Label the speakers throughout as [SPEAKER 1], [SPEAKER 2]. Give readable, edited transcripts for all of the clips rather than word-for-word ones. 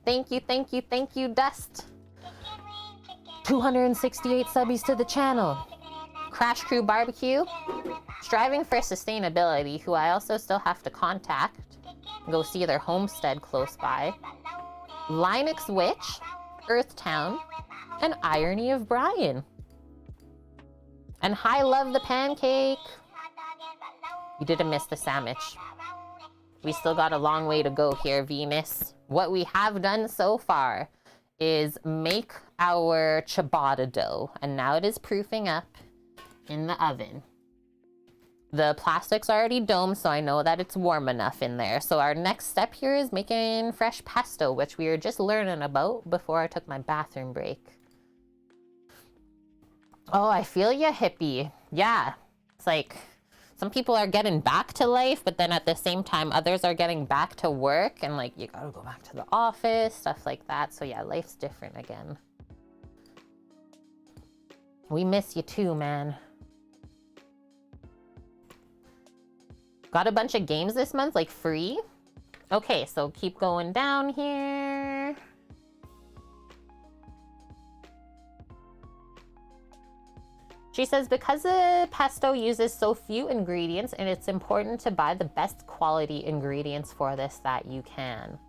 [SPEAKER 1] Thank you, thank you, thank you, Dust. 268 subbies to the channel. Crash Crew Barbecue. Striving for Sustainability, who I also still have to contact. Go see their homestead close by. Linux Witch, Earthtown, and Irony of Brian. And Hi Love the Pancake. You didn't miss the sandwich. We still got a long way to go here, Venus. What we have done so far is make our ciabatta dough, and now it is proofing up in the oven. The plastic's already domed, so I know that it's warm enough in there. So our next step here is making fresh pesto, which we were just learning about before I took my bathroom break. Oh, I feel ya, hippie. Yeah, it's like some people are getting back to life, but then at the same time, others are getting back to work, and like you gotta go back to the office, stuff like that. So yeah, life's different again. We miss you too, man. Got a bunch of games this month, like free. Okay, so keep going down here. She says, because the pesto uses so few ingredients, and it's important to buy the best quality ingredients for this that you can.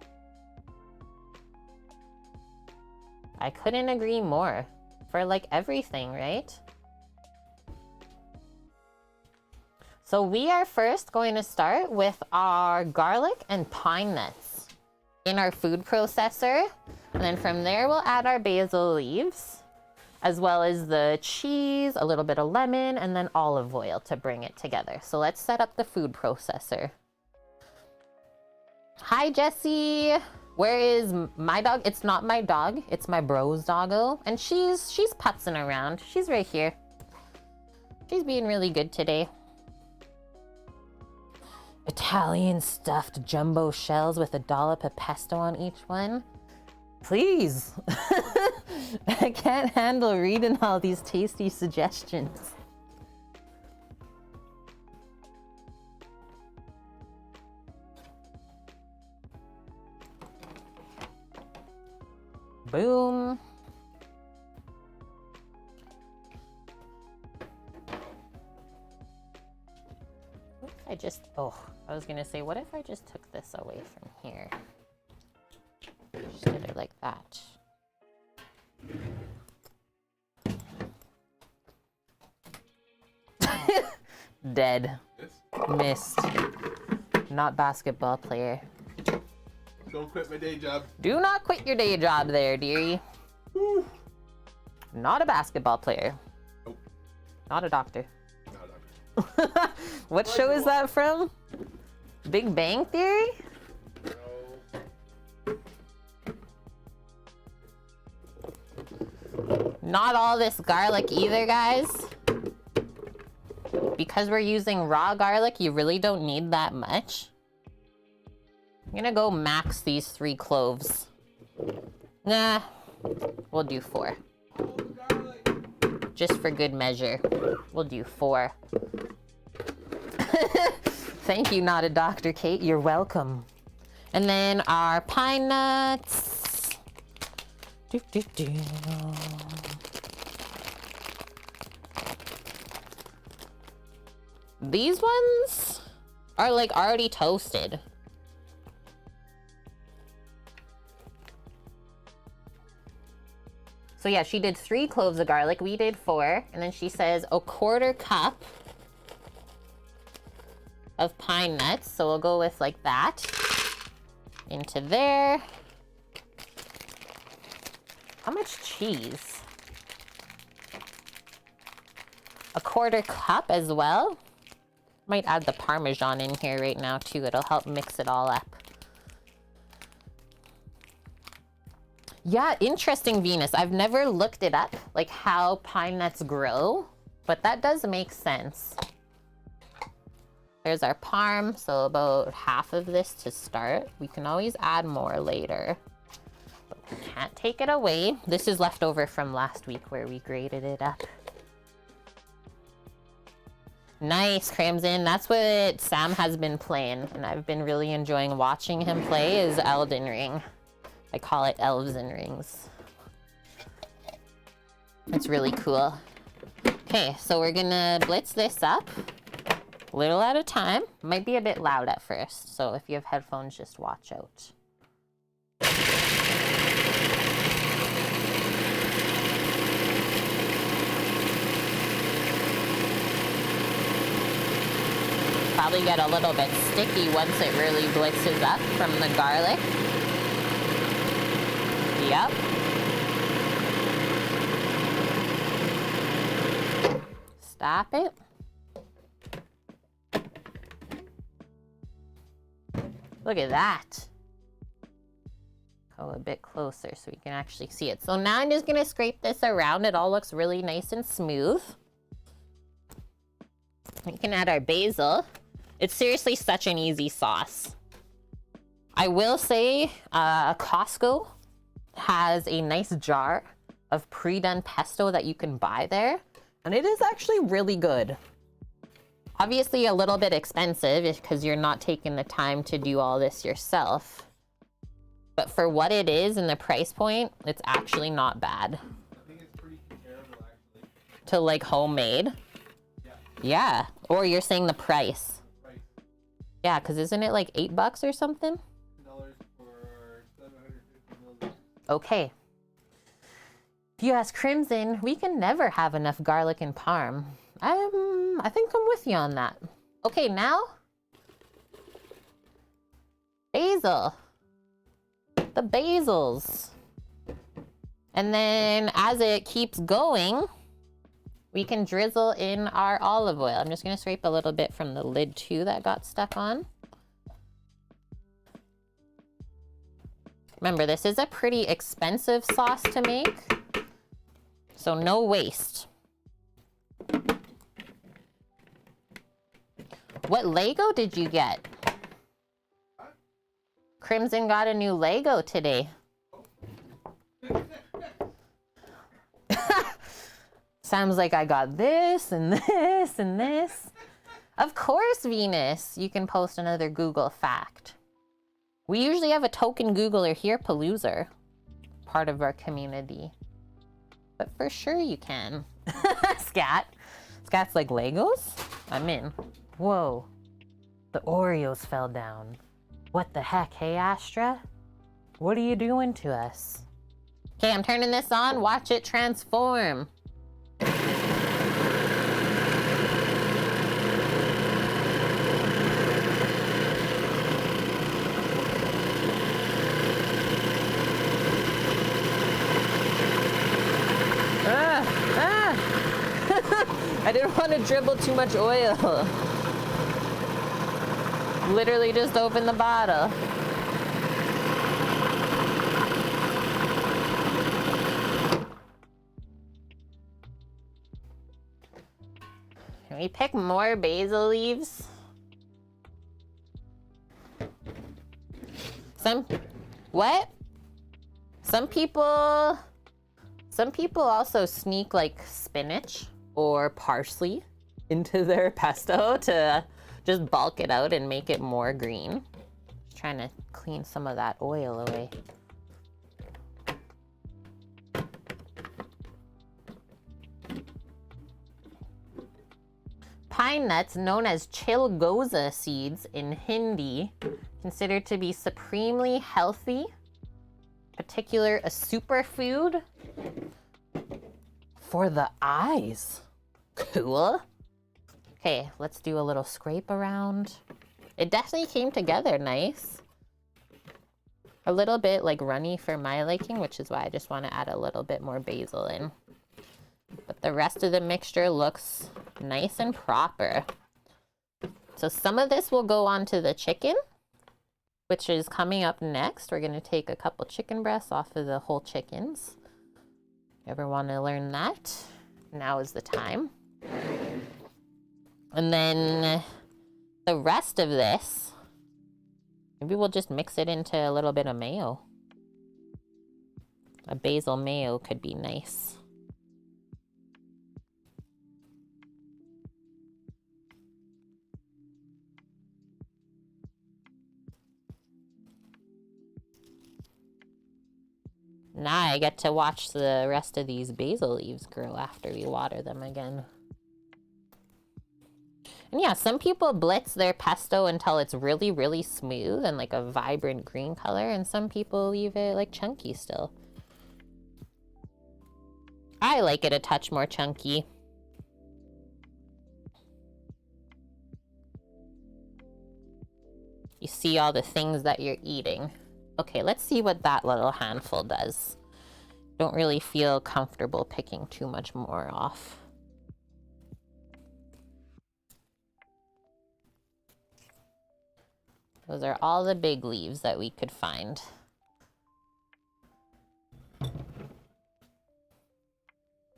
[SPEAKER 1] I couldn't agree more. For like everything, right? So we are first going to start with our garlic and pine nuts in our food processor. And then from there, we'll add our basil leaves, as well as the cheese, a little bit of lemon, and then olive oil to bring it together. So let's set up the food processor. Hi, Jessie. Where is my dog? It's not my dog. It's my bro's doggo. And she's putzing around. She's right here. She's being really good today. Italian stuffed jumbo shells with a dollop of pesto on each one. Please. I can't handle reading all these tasty suggestions. Boom. I was gonna say, what if I just took this away from here? Just did it like that. Dead. Missed. Not basketball player.
[SPEAKER 2] Don't quit my day job.
[SPEAKER 1] Do not quit your day job there, dearie.
[SPEAKER 2] Woo.
[SPEAKER 1] Not a basketball player.
[SPEAKER 2] Nope.
[SPEAKER 1] Not a doctor.
[SPEAKER 2] Not a doctor.
[SPEAKER 1] What show is that from? Big Bang Theory?
[SPEAKER 2] No.
[SPEAKER 1] Not all this garlic either, guys. Because we're using raw garlic, you really don't need that much. I'm gonna go max these 3 cloves. Nah, we'll do 4. Just for good measure. We'll do 4. Thank you, not a doctor, Kate. You're welcome. And then our pine nuts. These ones are like already toasted. So yeah, she did 3 cloves of garlic. We did 4. And then she says a 1/4 cup of pine nuts. So we'll go with like that. Into there. How much cheese? A 1/4 cup as well. Might add the Parmesan in here right now too. It'll help mix it all up. Yeah, interesting, Venus. I've never looked it up, like how pine nuts grow, but that does make sense. There's our parm, so about half of this to start. We can always add more later, but we can't take it away. This is left over from last week where we grated it up. Nice, Crimson. That's what Sam has been playing, and I've been really enjoying watching him play is Elden Ring. I call it elves and rings. It's really cool. Okay, so we're gonna blitz this up a little at a time. Might be a bit loud at first, so if you have headphones, just watch out. Probably get a little bit sticky once it really blitzes up from the garlic. Yep. Stop it. Look at that. Go a bit closer so we can actually see it. So now I'm just gonna scrape this around. It all looks really nice and smooth. We can add our basil. It's seriously such an easy sauce. I will say Costco has a nice jar of pre-done pesto that you can buy there. And it is actually really good. Obviously a little bit expensive because you're not taking the time to do all this yourself. But for what it is and the price point, it's actually not bad.
[SPEAKER 2] I think it's pretty comparable actually.
[SPEAKER 1] To like homemade?
[SPEAKER 2] Yeah.
[SPEAKER 1] Yeah. Or you're saying the price?
[SPEAKER 2] Right.
[SPEAKER 1] Yeah, because isn't it like $8 or something?
[SPEAKER 2] $10 for 750 milliliters.
[SPEAKER 1] Okay. If you ask Crimson, we can never have enough garlic and parm. I think I'm with you on that. Okay, now basil. The basils. And then as it keeps going, we can drizzle in our olive oil. I'm just gonna scrape a little bit from the lid too that got stuck on. Remember, this is a pretty expensive sauce to make, so no waste. What Lego did you get? Crimson got a new Lego today. Sounds like I got this and this and this. Of course, Venus. You can post another Google fact. We usually have a token Googler here, Paloozer, part of our community. But for sure you can. Scat. Scat's like, Legos? I'm in. Whoa. The Oreos fell down. What the heck, hey Astra? What are you doing to us? Okay, I'm turning this on. Watch it transform. I didn't want to dribble too much oil. Literally just open the bottle. Can we pick more basil leaves? What? Some people also sneak like spinach or parsley into their pesto to just bulk it out and make it more green. Just trying to clean some of that oil away. Pine nuts, known as chilgoza seeds in Hindi, considered to be supremely healthy, particular a superfood for the eyes. Cool. Okay, let's do a little scrape around. It definitely came together nice. A little bit like runny for my liking, which is why I just want to add a little bit more basil in. But the rest of the mixture looks nice and proper. So some of this will go onto the chicken, which is coming up next. We're gonna take a couple chicken breasts off of the whole chickens. Ever want to learn that? Now is the time. And then the rest of this, maybe we'll just mix it into a little bit of mayo. A basil mayo could be nice. Now I get to watch the rest of these basil leaves grow after we water them again. And yeah, some people blitz their pesto until it's really, really smooth and like a vibrant green color, and some people leave it like chunky still. I like it a touch more chunky. You see all the things that you're eating. Okay, let's see what that little handful does. Don't really feel comfortable picking too much more off. Those are all the big leaves that we could find.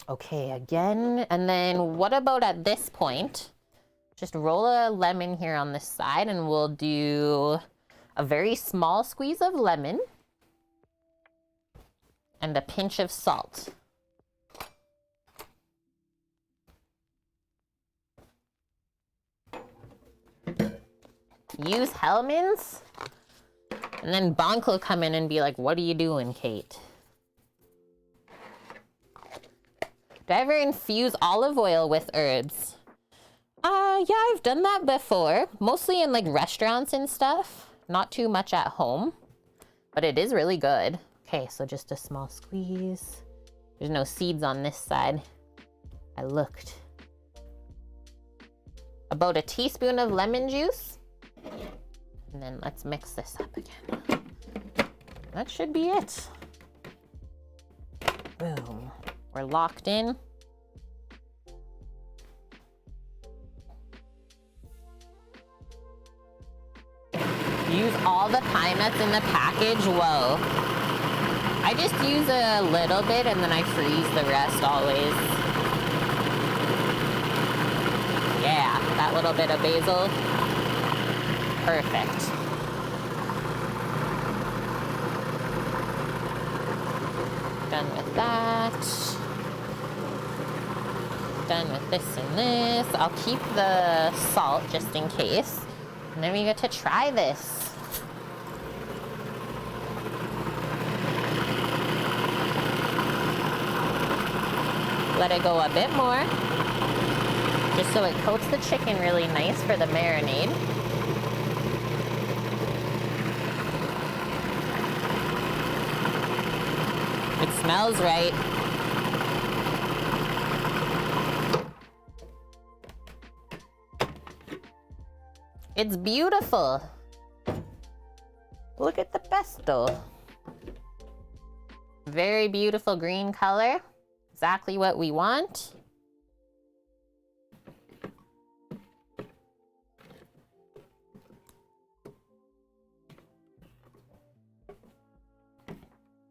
[SPEAKER 1] Okay, again, and then what about at this point? Just roll a lemon here on this side, and we'll do a very small squeeze of lemon and a pinch of salt. Use Hellmann's, and then Bonk will come in and be like, "What are you doing, Kate?" Do I ever infuse olive oil with herbs? Yeah, I've done that before. Mostly in like restaurants and stuff. Not too much at home. But it is really good. Okay, so just a small squeeze. There's no seeds on this side. I looked. About a teaspoon of lemon juice. And then let's mix this up again. That should be it. Boom. We're locked in. Use all the pine nuts in the package. Whoa. I just use a little bit and then I freeze the rest always. Yeah, that little bit of basil. Perfect. Done with that. Done with this and this. I'll keep the salt just in case. And then we get to try this. Let it go a bit more, just so it coats the chicken really nice for the marinade. It smells right. It's beautiful. Look at the pesto. Very beautiful green color. Exactly what we want.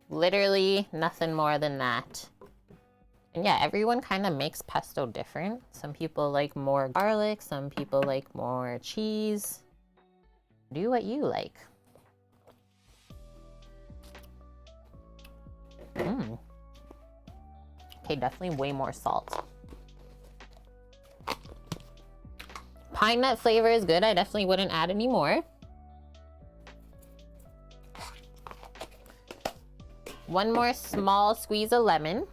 [SPEAKER 1] Literally nothing more than that. And yeah, everyone kind of makes pesto different. Some people like more garlic, some people like more cheese. Do what you like. Okay, definitely way more salt. Pine nut flavor is good. I definitely wouldn't add any more. One more small squeeze of lemon.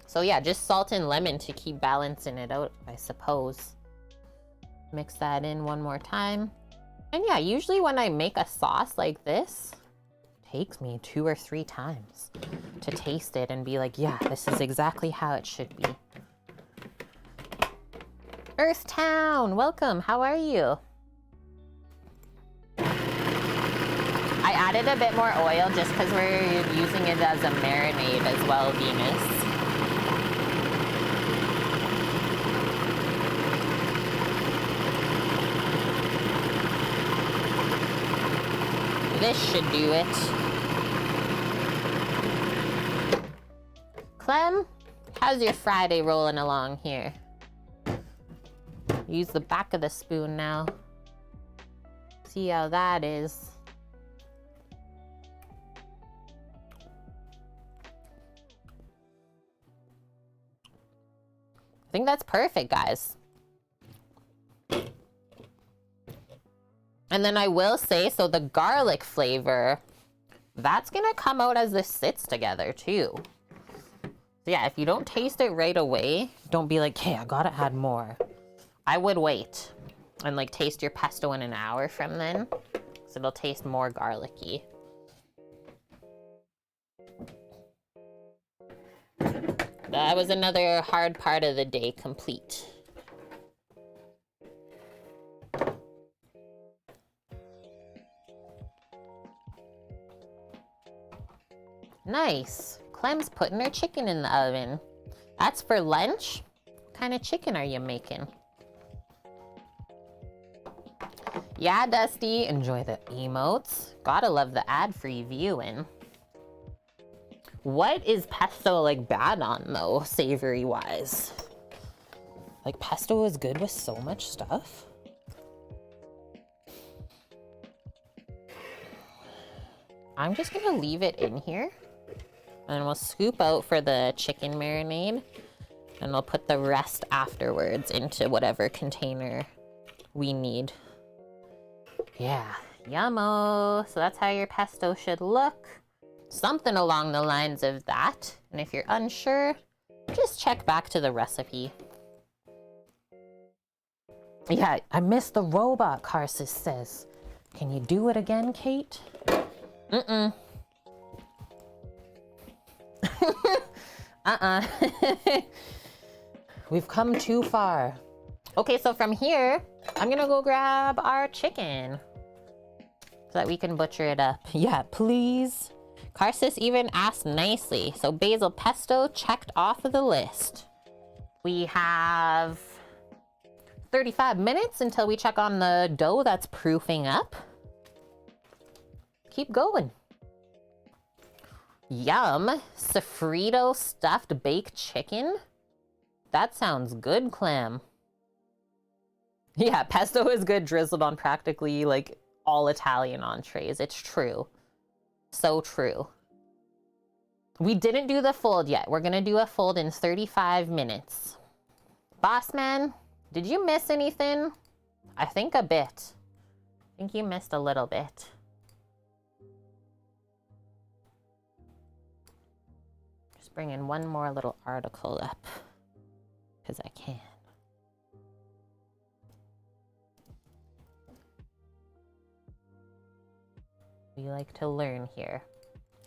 [SPEAKER 1] So yeah, just salt and lemon to keep balancing it out, I suppose. Mix that in one more time. And yeah, usually when I make a sauce like this, it takes me 2 or 3 times to taste it and be like, yeah, this is exactly how it should be. Earthtown, welcome, how are you? I added a bit more oil just because we're using it as a marinade as well, Venus. This should do it. Clem, how's your Friday rolling along here? Use the back of the spoon now. See how that is. I think that's perfect, guys. And then I will say, so the garlic flavor, that's gonna come out as this sits together too. So yeah, if you don't taste it right away, don't be like, hey, I gotta add more. I would wait and like taste your pesto in an hour from then, so it'll taste more garlicky. That was another hard part of the day complete. Nice. Clem's putting her chicken in the oven. That's for lunch? What kind of chicken are you making? Yeah, Dusty, enjoy the emotes. Gotta love the ad-free viewing. What is pesto like bad on though, savory wise? Like pesto is good with so much stuff. I'm just gonna leave it in here and we'll scoop out for the chicken marinade and we'll put the rest afterwards into whatever container we need. Yeah, yummo. So that's how your pesto should look. Something along the lines of that. And if you're unsure, just check back to the recipe. Yeah, I missed the robot, Carsis says. Can you do it again, Kate? Mm-mm. We've come too far. Okay, so from here, I'm gonna go grab our chicken so that we can butcher it up. Yeah, please. Carsis even asked nicely. So basil pesto checked off of the list. We have 35 minutes until we check on the dough that's proofing up. Keep going. Yum. Sofrito stuffed baked chicken. That sounds good, Clem. Yeah, pesto is good drizzled on practically like all Italian entrees. It's true. So true. We didn't do the fold yet. We're gonna do a fold in 35 minutes. Boss man, did you miss anything? I think a bit. I think you missed a little bit. Just bring in one more little article up, because I can. We like to learn here.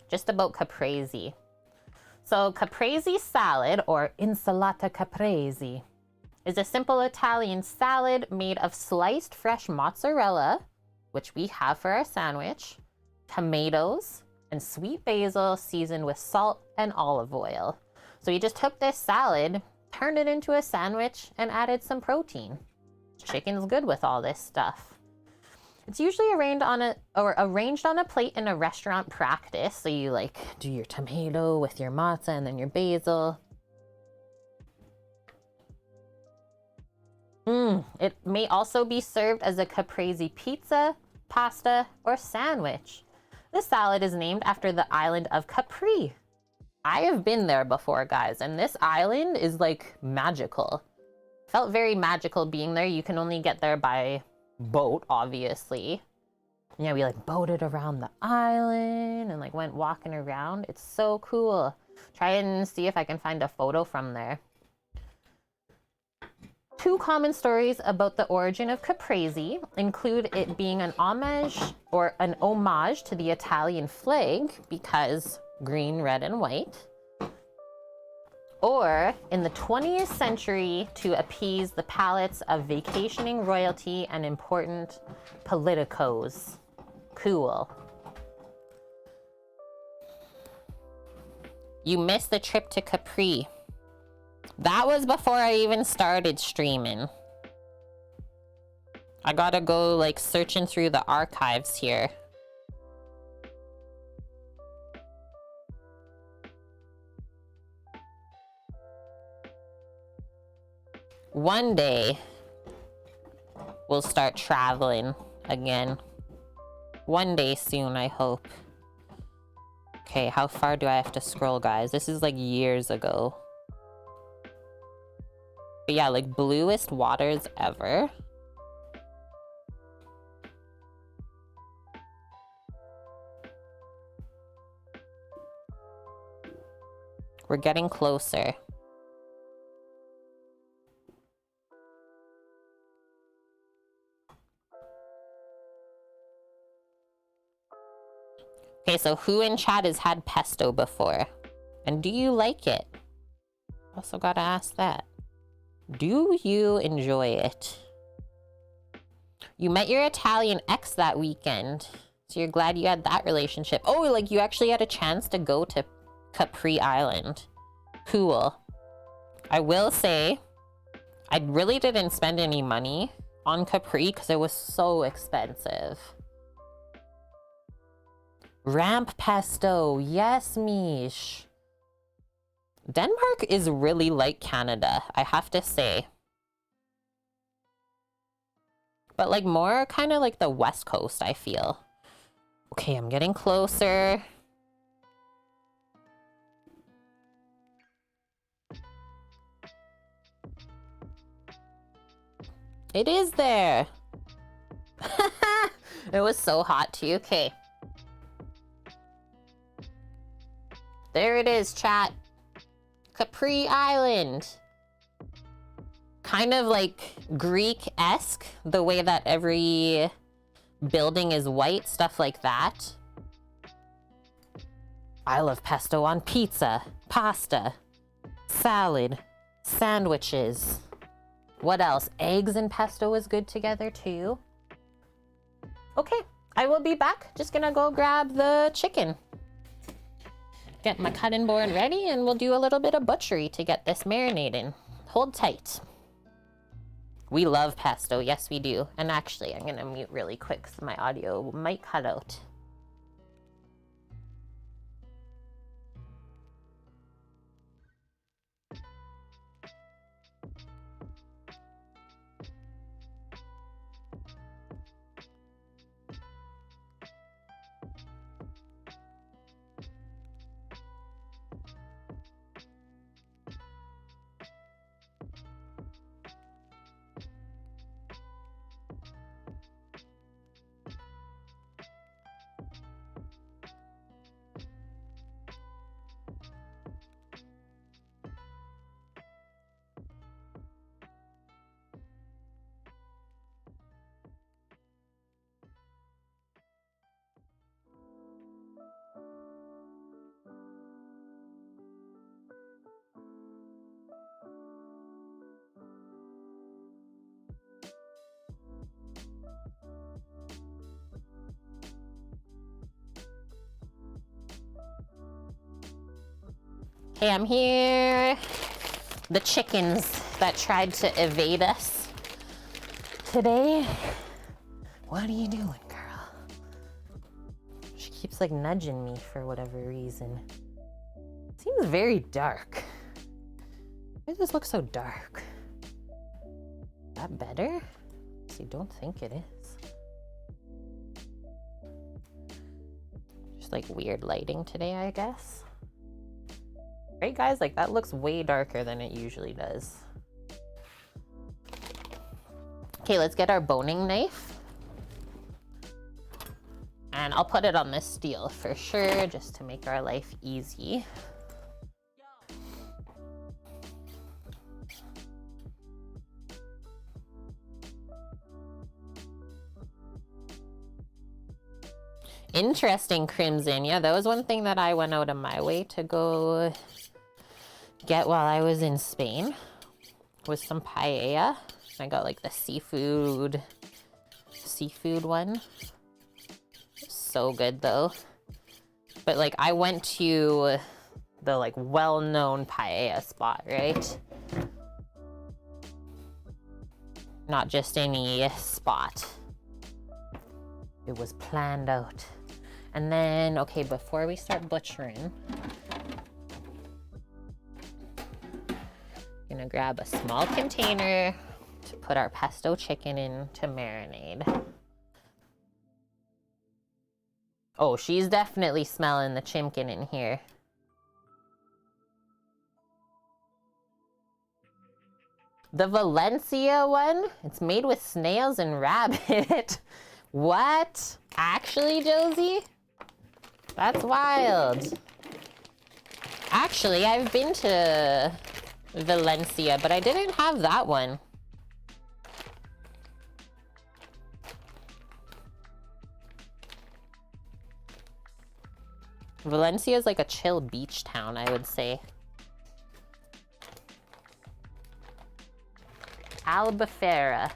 [SPEAKER 1] Just about caprese. So caprese salad, or insalata caprese, is a simple Italian salad made of sliced fresh mozzarella, which we have for our sandwich, tomatoes, and sweet basil seasoned with salt and olive oil. So you just took this salad, turned it into a sandwich, and added some protein. Chicken's good with all this stuff. It's usually arranged on a plate in a restaurant practice. So you like do your tomato with your mozza and then your basil. It may also be served as a caprese pizza, pasta, or sandwich. This salad is named after the island of Capri. I have been there before, guys, and this island is like magical. Felt very magical being there. You can only get there by boat, obviously. Yeah, we like boated around the island and like went walking around. It's so cool. Try and see if I can find a photo from there. Two common stories about the origin of caprese include it being an homage to the Italian flag because green, red, and white, or in the 20th century to appease the palates of vacationing royalty and important politicos. Cool. You missed the trip to Capri. That was before I even started streaming. I gotta go like searching through the archives here. One day, we'll start traveling again. One day soon, I hope. Okay, how far do I have to scroll, guys? This is like years ago. But yeah, like bluest waters ever. We're getting closer. Okay, so who in chat has had pesto before? And do you like it? Also gotta ask that. Do you enjoy it? You met your Italian ex that weekend, so you're glad you had that relationship. Oh, like you actually had a chance to go to Capri Island. Cool. I will say, I really didn't spend any money on Capri because it was so expensive. Ramp pesto, yes, Mish. Denmark is really like Canada, I have to say. But like more kind of like the West Coast, I feel. Okay, I'm getting closer. It is there. It was so hot too. Okay. There it is, chat. Capri Island. Kind of like Greek-esque, the way that every building is white, stuff like that. I love pesto on pizza, pasta, salad, sandwiches. What else? Eggs and pesto is good together too. Okay, I will be back. Just gonna go grab the chicken. Get my cutting board ready and we'll do a little bit of butchery to get this marinating. Hold tight. We love pesto, yes we do. And actually, I'm gonna mute really quick so my audio might cut out. Hey, I'm here. The chickens that tried to evade us today. What are you doing, girl? She keeps like nudging me for whatever reason. Seems very dark. Why does this look so dark? Is that better? I don't think it is. Just like weird lighting today, I guess. Right, guys? Like that looks way darker than it usually does. Okay, let's get our boning knife. And I'll put it on this steel for sure, just to make our life easy. Interesting, Crimson. Yeah, that was one thing that I went out of my way to go get while I was in Spain, was some paella. I got like the seafood one. So good though. But like I went to the like well-known paella spot, right? Not just any spot. It was planned out. And then, okay, before we start butchering, I'm gonna grab a small container to put our pesto chicken in to marinate. Oh, she's definitely smelling the chimkin in here. The Valencia one, it's made with snails and rabbit. What? Actually, Josie? That's wild. Actually, I've been to Valencia, but I didn't have that one. Valencia is like a chill beach town, I would say. Albufera.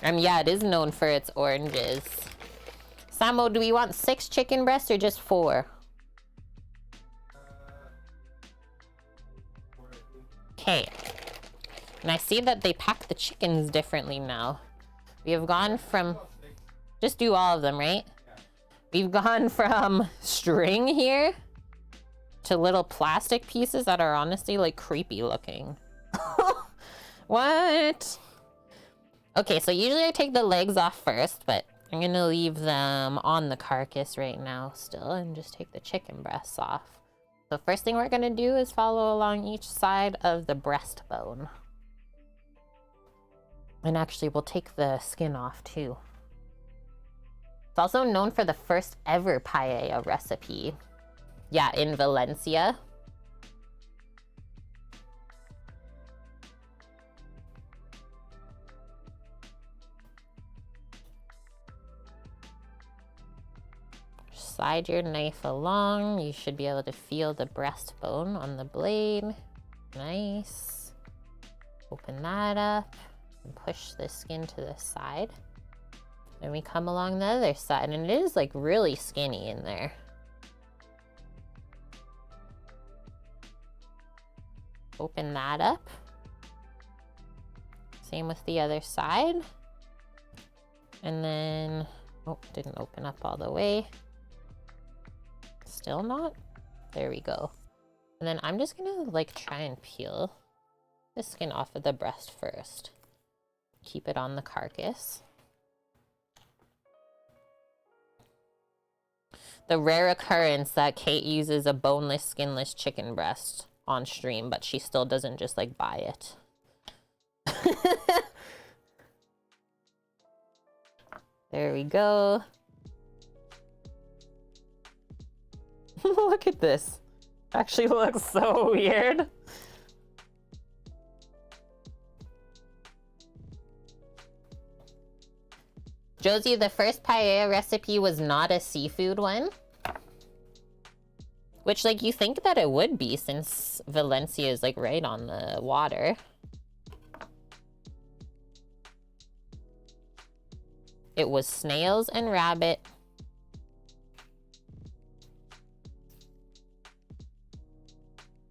[SPEAKER 1] Yeah, it is known for its oranges. Samo, do we want 6 chicken breasts or just 4? Okay. And I see that they pack the chickens differently now. We have gone from... Just do all of them, right? We've gone from string here to little plastic pieces that are honestly like creepy looking. What? Okay, so usually I take the legs off first, but I'm gonna leave them on the carcass right now still and just take the chicken breasts off. The first thing we're gonna do is follow along each side of the breastbone. And actually we'll take the skin off too. It's also known for the first ever paella recipe. Yeah, in Valencia. Slide your knife along. You should be able to feel the breastbone on the blade. Nice. Open that up and push the skin to the side. Then we come along the other side, and it is like really skinny in there. Open that up. Same with the other side. And then, oh, didn't open up all the way. Still not? There we go. And then I'm just gonna like try and peel the skin off of the breast first. Keep it on the carcass. The rare occurrence that Kate uses a boneless, skinless chicken breast on stream, but she still doesn't just like buy it. There we go. Look at this. Actually looks so weird. Josie, the first paella recipe was not a seafood one. Which, like, you think that it would be since Valencia is, like, right on the water. It was snails and rabbit.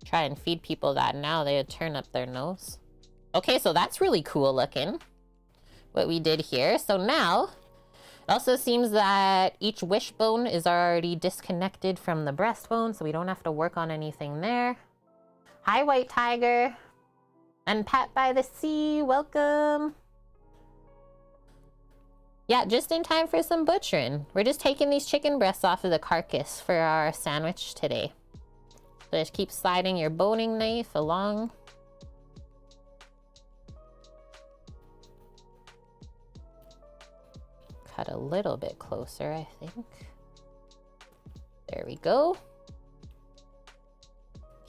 [SPEAKER 1] Try and feed people that now, they would turn up their nose. Okay, so that's really cool looking, what we did here. So now, it also seems that each wishbone is already disconnected from the breastbone, so we don't have to work on anything there. Hi, White Tiger. And Pat by the Sea, welcome. Yeah, just in time for some butchering. We're just taking these chicken breasts off of the carcass for our sandwich today. So just keep sliding your boning knife along. Cut a little bit closer, I think. There we go.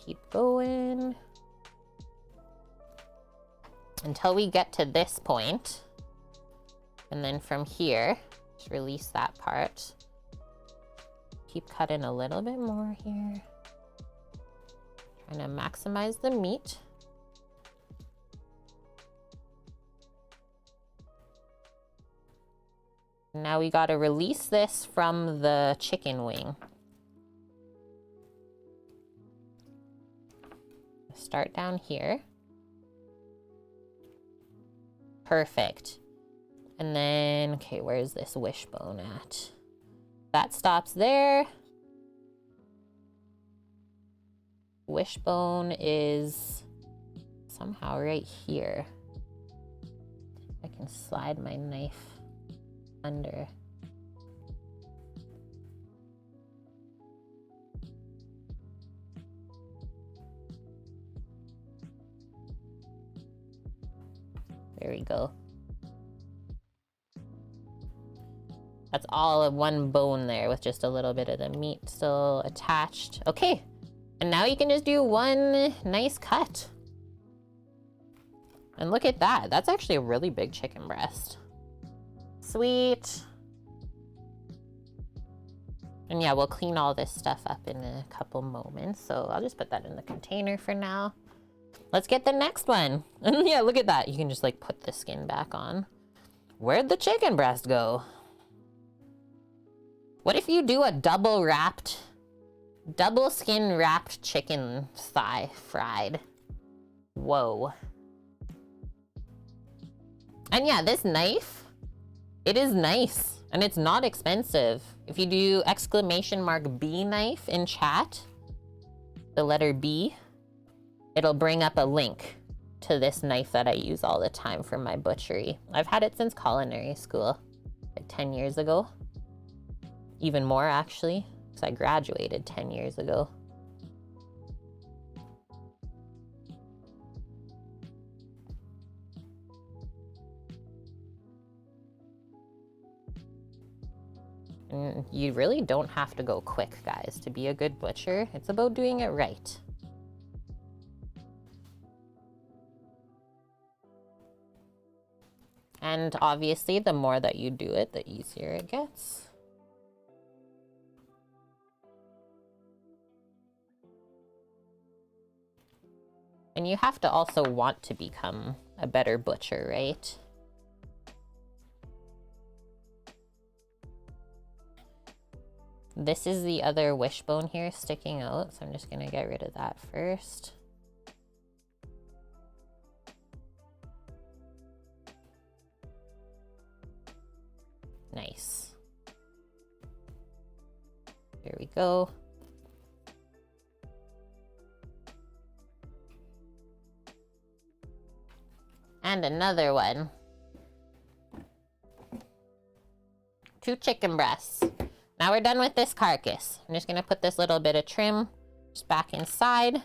[SPEAKER 1] Keep going. Until we get to this point. And then from here, just release that part. Keep cutting a little bit more here. Trying to maximize the meat. Now we gotta release this from the chicken wing. Start down here. Perfect. And then, okay, where's this wishbone at? That stops there. Wishbone is somehow right here. I can slide my knife under. There we go. That's all of one bone there with just a little bit of the meat still attached. Okay, And now you can just do one nice cut. And look at that. That's actually a really big chicken breast. Sweet. And yeah, we'll clean all this stuff up in a couple moments. So I'll just put that in the container for now. Let's get the next one. And yeah, look at that. You can just like put the skin back on. Where'd the chicken breast go? What if you do a double skin wrapped chicken thigh fried? Whoa. And yeah, this knife, it is nice and it's not expensive. If you do !B knife in chat, the letter B, it'll bring up a link to this knife that I use all the time for my butchery. I've had it since culinary school, like 10 years ago. Even more actually, because I graduated 10 years ago. And you really don't have to go quick, guys, to be a good butcher. It's about doing it right. And obviously, the more that you do it, the easier it gets. And you have to also want to become a better butcher, right? This is the other wishbone here sticking out, so I'm just gonna get rid of that first. Nice. There we go. And another one. 2 chicken breasts. Now we're done with this carcass. I'm just gonna put this little bit of trim just back inside.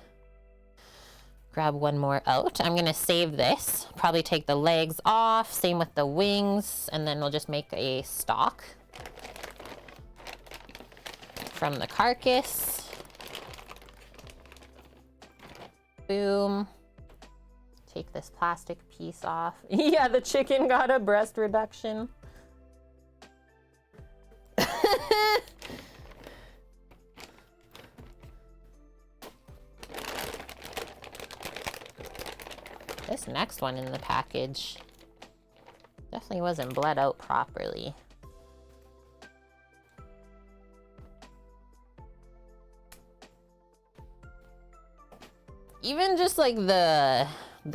[SPEAKER 1] Grab one more out. I'm gonna save this. Probably take the legs off. Same with the wings. And then we'll just make a stock from the carcass. Boom. Take this plastic piece off. Yeah, the chicken got a breast reduction. This next one in the package definitely wasn't bled out properly. Even just like the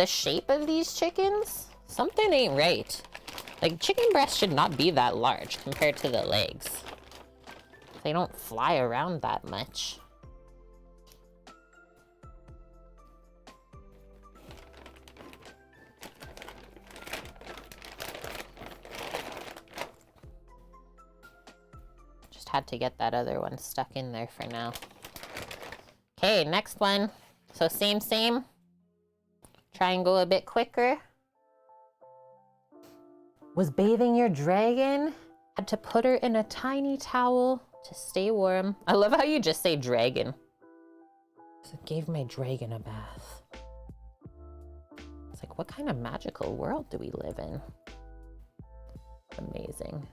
[SPEAKER 1] shape of these chickens, something ain't right. Like, chicken breasts should not be that large compared to the legs. They don't fly around that much. Just had to get that other one stuck in there for now. Okay, next one. So same. Try and go a bit quicker. Was bathing your dragon? Had to put her in a tiny towel to stay warm. I love how you just say dragon. So gave my dragon a bath. It's like, what kind of magical world do we live in? Amazing.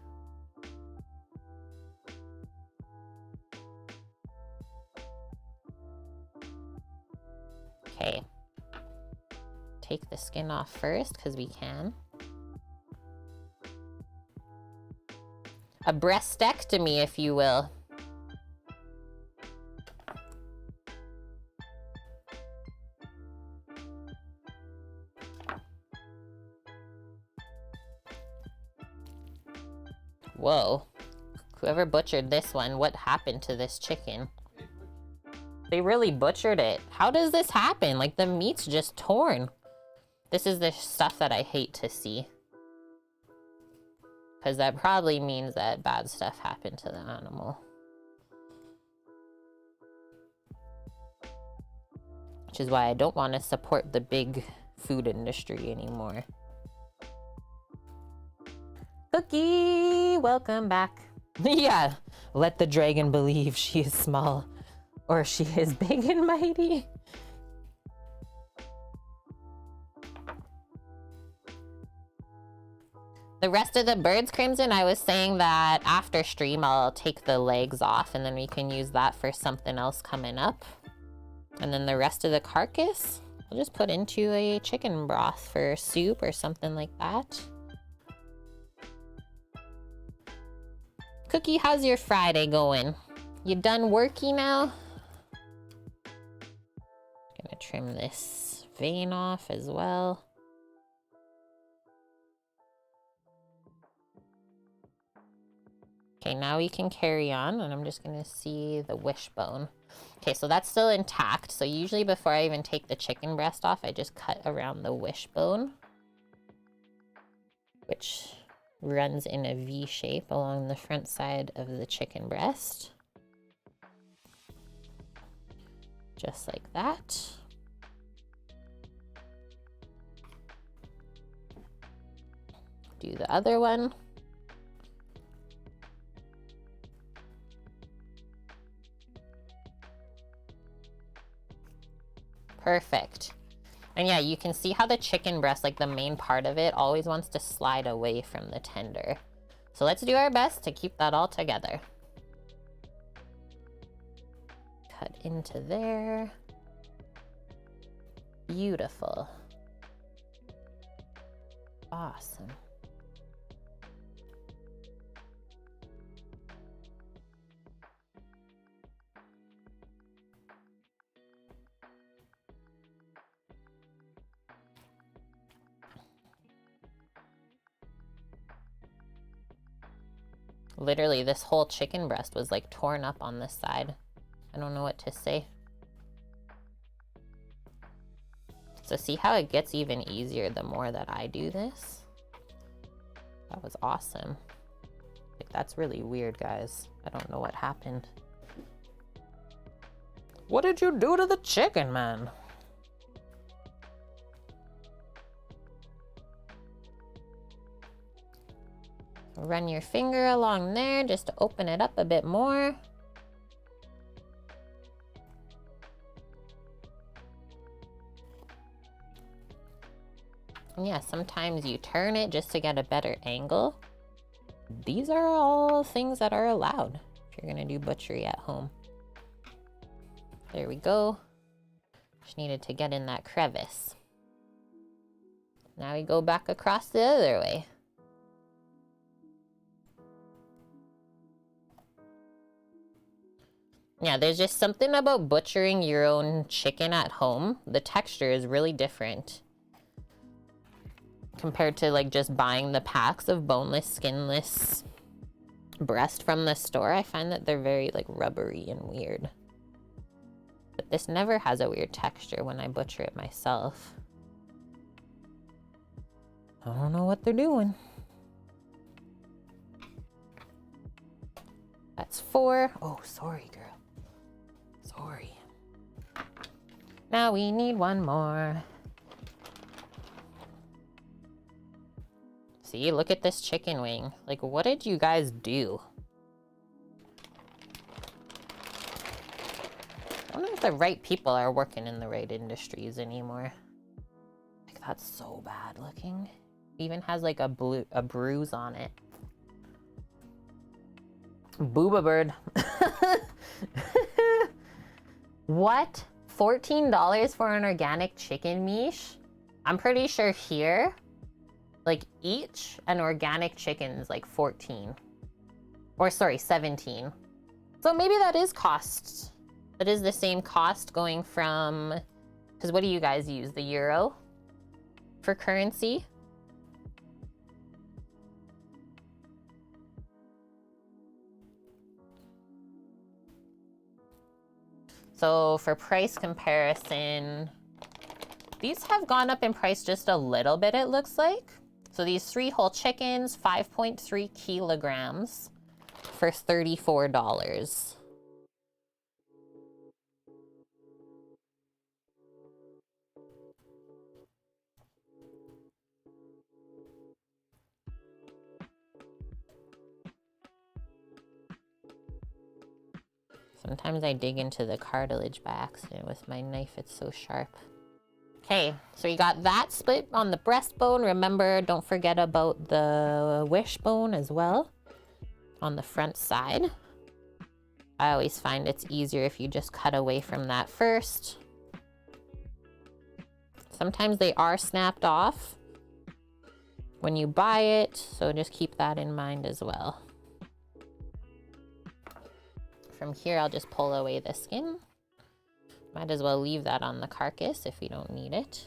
[SPEAKER 1] Okay. Take the skin off first, because we can. A breastectomy, if you will. Whoa. Whoever butchered this one, what happened to this chicken? They really butchered it. How does this happen? Like, the meat's just torn. This is the stuff that I hate to see. Because that probably means that bad stuff happened to the animal. Which is why I don't want to support the big food industry anymore. Cookie, welcome back. Yeah, let the dragon believe she is small. Or she is big and mighty. The rest of the birds, Crimson, I was saying that after stream I'll take the legs off and then we can use that for something else coming up. And then the rest of the carcass, I'll just put into a chicken broth for soup or something like that. Cookie, how's your Friday going? You done working now? Gonna trim this vein off as well. Okay, now we can carry on, and I'm just gonna see the wishbone. Okay, so that's still intact. So usually before I even take the chicken breast off, I just cut around the wishbone, which runs in a V shape along the front side of the chicken breast. Just like that. Do the other one. Perfect. And yeah, you can see how the chicken breast, like the main part of it, always wants to slide away from the tender. So let's do our best to keep that all together. Cut into there. Beautiful. Awesome. Literally, this whole chicken breast was like torn up on this side. I don't know what to say. So see how it gets even easier the more that I do this? That was awesome. Like, that's really weird, guys. I don't know what happened. What did you do to the chicken, man? Run your finger along there just to open it up a bit more. And yeah, sometimes you turn it just to get a better angle. These are all things that are allowed if you're gonna do butchery at home. There we go. Just needed to get in that crevice. Now we go back across the other way. Yeah, there's just something about butchering your own chicken at home. The texture is really different compared to like just buying the packs of boneless, skinless breast from the store. I find that they're very like rubbery and weird. But this never has a weird texture when I butcher it myself. I don't know what they're doing. That's 4. Oh, sorry, girl. Sorry. Now we need one more. See, look at this chicken wing. Like, what did you guys do? I don't know if the right people are working in the right industries anymore. Like, that's so bad looking. Even has like a bruise on it. Booba bird. What? $14 for an organic chicken miche? I'm pretty sure here, like each, an organic chicken is like 14. Or sorry, 17. So maybe that is cost. That is the same cost going from, because what do you guys use? The euro for currency? So for price comparison, these have gone up in price just a little bit, it looks like. So these 3 whole chickens, 5.3 kilograms for $34. Sometimes I dig into the cartilage by accident with my knife, it's so sharp. Okay, so you got that split on the breastbone. Remember, don't forget about the wishbone as well on the front side. I always find it's easier if you just cut away from that first. Sometimes they are snapped off when you buy it, so just keep that in mind as well. From here, I'll just pull away the skin. Might as well leave that on the carcass if we don't need it.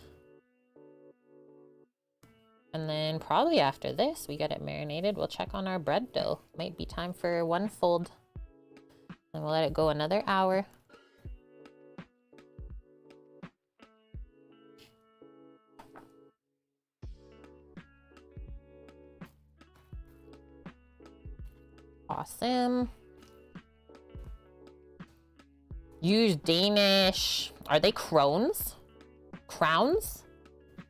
[SPEAKER 1] And then probably after this, we get it marinated, we'll check on our bread dough. Might be time for one fold. And we'll let it go another hour. Awesome. Use Danish. Are they crones? Crowns?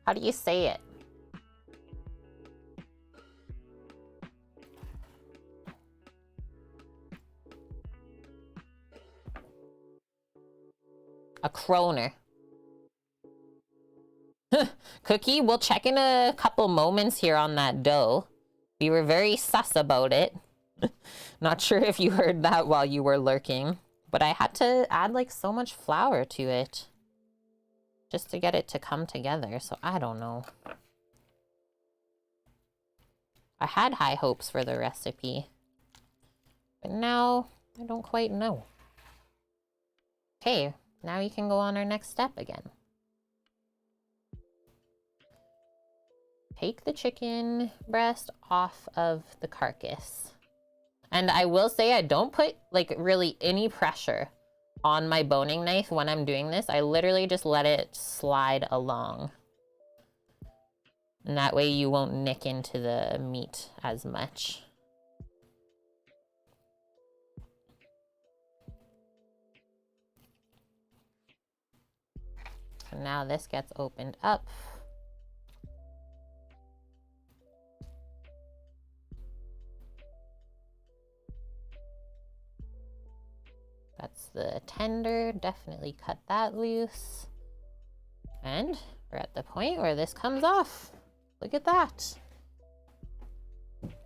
[SPEAKER 1] How do you say it? A kroner. Cookie, we'll check in a couple moments here on that dough. We were very sus about it. Not sure if you heard that while you were lurking, but I had to add like so much flour to it just to get it to come together, so I don't know. I had high hopes for the recipe, but now I don't quite know. Okay, now you can go on our next step again. Take the chicken breast off of the carcass. And I will say I don't put like really any pressure on my boning knife when I'm doing this. I literally just let it slide along. And that way you won't nick into the meat as much. So now this gets opened up. That's the tender, definitely cut that loose. And we're at the point where this comes off. Look at that.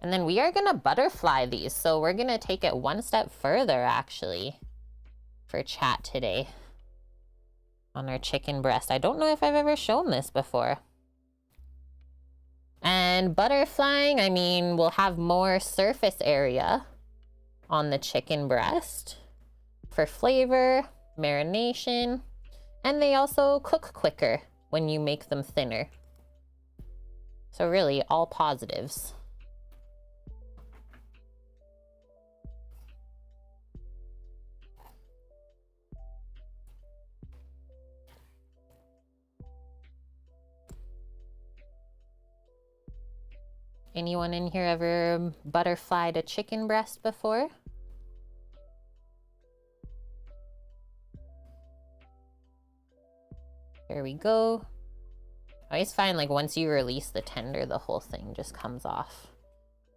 [SPEAKER 1] And then we are gonna butterfly these. So we're gonna take it one step further actually for chat today on our chicken breast. I don't know if I've ever shown this before. And butterflying, I mean, we'll have more surface area on the chicken breast for flavor, marination, and they also cook quicker when you make them thinner. So really, all positives. Anyone in here ever butterflied a chicken breast before? There we go. I always find like once you release the tender, the whole thing just comes off.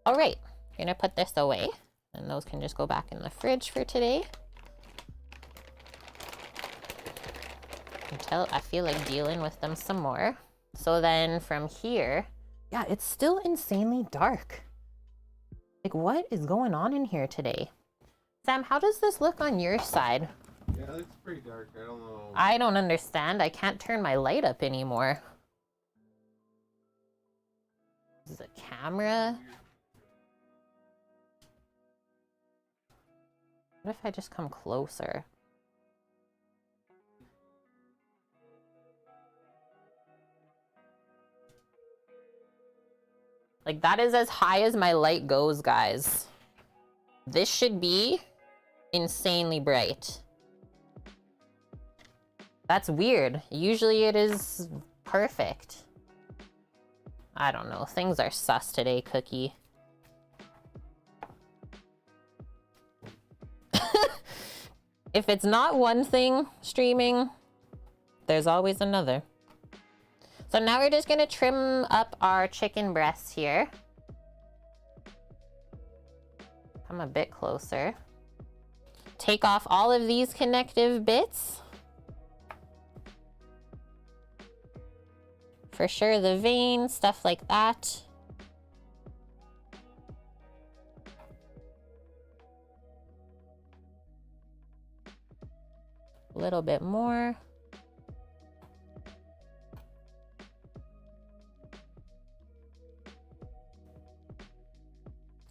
[SPEAKER 1] All right, I'm gonna put this away and those can just go back in the fridge for today. Until I feel like dealing with them some more. So then from here, yeah, it's still insanely dark. Like what is going on in here today? Sam, how does this look on your side?
[SPEAKER 2] Yeah, it looks pretty dark. I don't know.
[SPEAKER 1] I don't understand. I can't turn my light up anymore. Is it a camera? What if I just come closer? Like that is as high as my light goes, guys. This should be insanely bright. That's weird. Usually it is perfect. I don't know. Things are sus today, Cookie. If it's not one thing streaming, there's always another. So now we're just gonna trim up our chicken breasts here. Come a bit closer. take off all of these connective bits. For sure, the vein, stuff like that. A little bit more.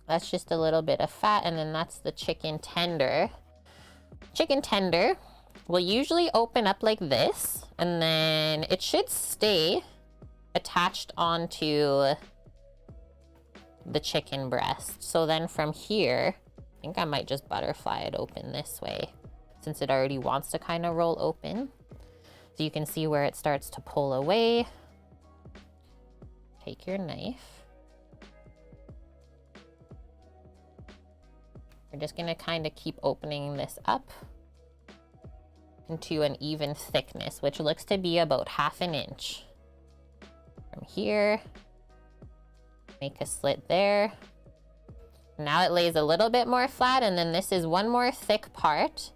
[SPEAKER 1] That's just a little bit of fat, and then that's the chicken tender. Chicken tender will usually open up like this, and then it should stay attached onto the chicken breast. So then from here, I think I might just butterfly it open this way, since it already wants to kind of roll open. So you can see where it starts to pull away. Take your knife. We're just gonna kind of keep opening this up into an even thickness, which looks to be about 1/2 inch. From here, make a slit there. Now it lays a little bit more flat, and then this is one more thick part.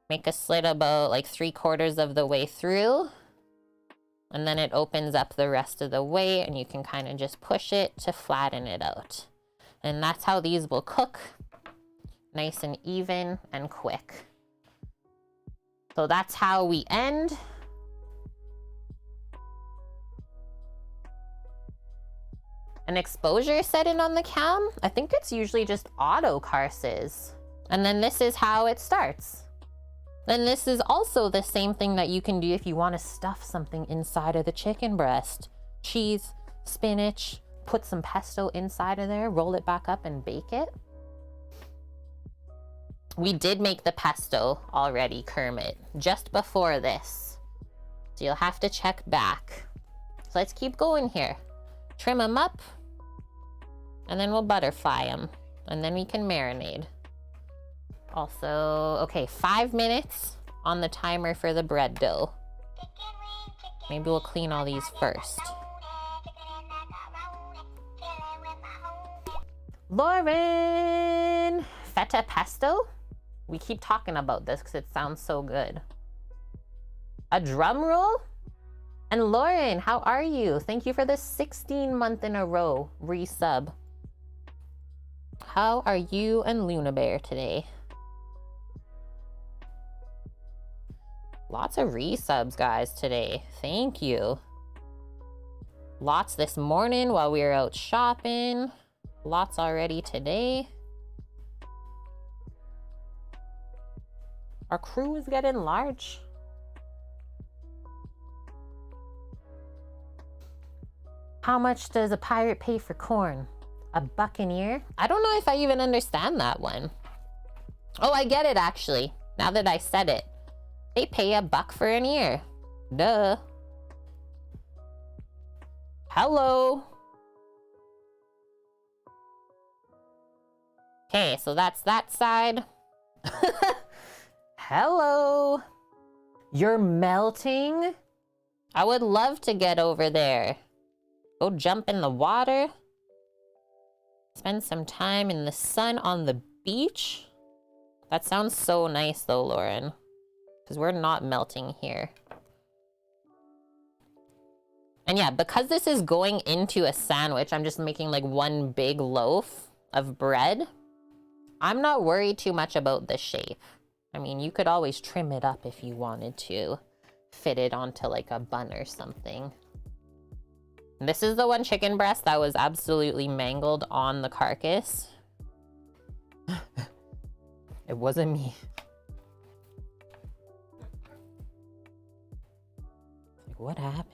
[SPEAKER 1] Make a slit about like 3/4 of the way through. And then it opens up the rest of the way, and you can kind of just push it to flatten it out. And that's how these will cook. Nice and even and quick. So that's how we end. An exposure setting on the cam, I think it's usually just auto carses. And then this is how it starts. Then this is also the same thing that you can do if you want to stuff something inside of the chicken breast. Cheese, spinach, put some pesto inside of there, roll it back up and bake it. We did make the pesto already, Kermit, just before this. So you'll have to check back. So let's keep going here. Trim them up, and then we'll butterfly them, and then we can marinate. Also, okay, 5 minutes on the timer for the bread dough. Maybe we'll clean all these first. Lauren! Feta pesto? We keep talking about this because it sounds so good. A drum roll? And Lauren, how are you? Thank you for the 16 month in a row resub. How are you and Luna Bear today? Lots of resubs, guys, today. Thank you. Lots this morning while we were out shopping. Lots already today. Our crew is getting large. How much does a pirate pay for corn? A buccaneer? I don't know if I even understand that one. Oh, I get it, actually. Now that I said it. They pay $1 for an ear. Duh. Hello. Okay, so that's that side. Hello. You're melting? I would love to get over there. Go jump in the water. Spend some time in the sun on the beach. That sounds so nice though, Lauren. Because we're not melting here. And yeah, because this is going into a sandwich, I'm just making like one big loaf of bread. I'm not worried too much about the shape. I mean, you could always trim it up if you wanted to fit it onto like a bun or something. This is the one chicken breast that was absolutely mangled on the carcass. It wasn't me. Like, what happened?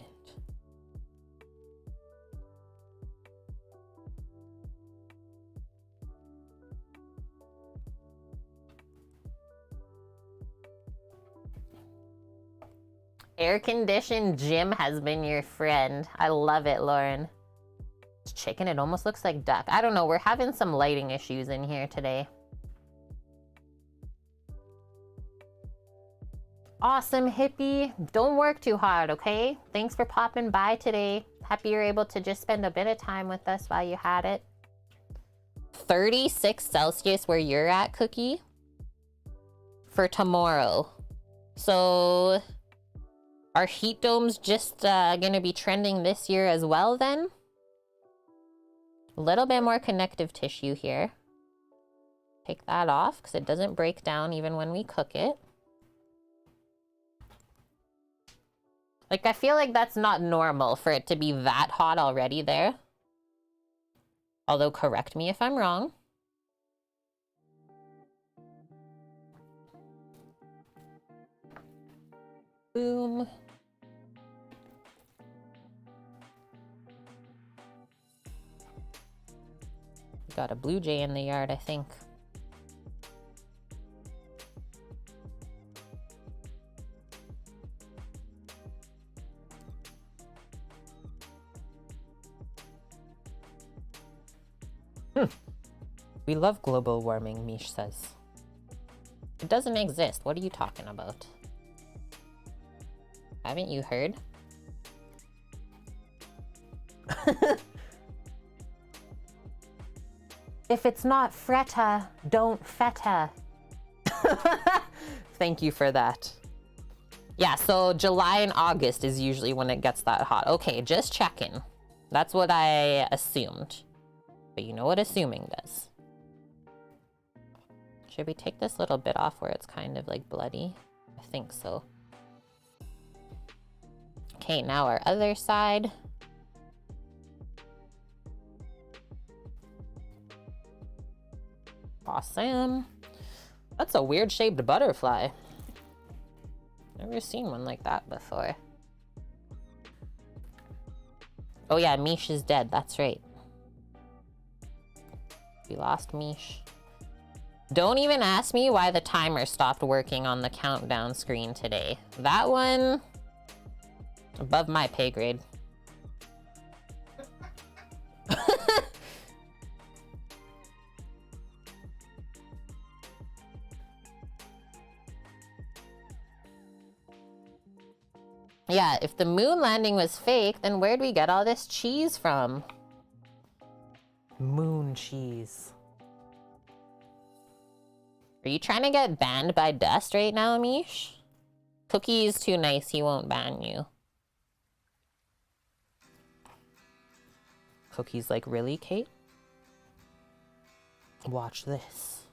[SPEAKER 1] Air-conditioned gym has been your friend. I love it, Lauren. It's chicken. It almost looks like duck. I don't know. We're having some lighting issues in here today. Awesome, hippie. Don't work too hard, okay? Thanks for popping by today. Happy you're able to just spend a bit of time with us while you had it. 36 Celsius where you're at, Cookie, for tomorrow. So are heat domes just gonna be trending this year as well then? A little bit more connective tissue here. Take that off because it doesn't break down even when we cook it. Like, I feel like that's not normal for it to be that hot already there. Although, correct me if I'm wrong. Boom. Got a blue jay in the yard, I think. We love global warming, Mish says. It doesn't exist. What are you talking about? Haven't you heard? If it's not fretta, don't feta. Thank you for that. Yeah, so July and August is usually when it gets that hot. Okay, just checking. That's what I assumed. But you know what assuming does. Should we take this little bit off where it's kind of like bloody? I think so. Okay, now our other side. Awesome. That's a weird shaped butterfly. Never seen one like that before. Oh yeah, Mish is dead, that's right. We lost Mish. Don't even ask me why the timer stopped working on the countdown screen today. That one, above my pay grade. Yeah, if the moon landing was fake, then where'd we get all this cheese from? Moon cheese. Are you trying to get banned by Dust right now, Mish? Cookie is too nice, he won't ban you. Cookie's like, really, Kate? Watch this.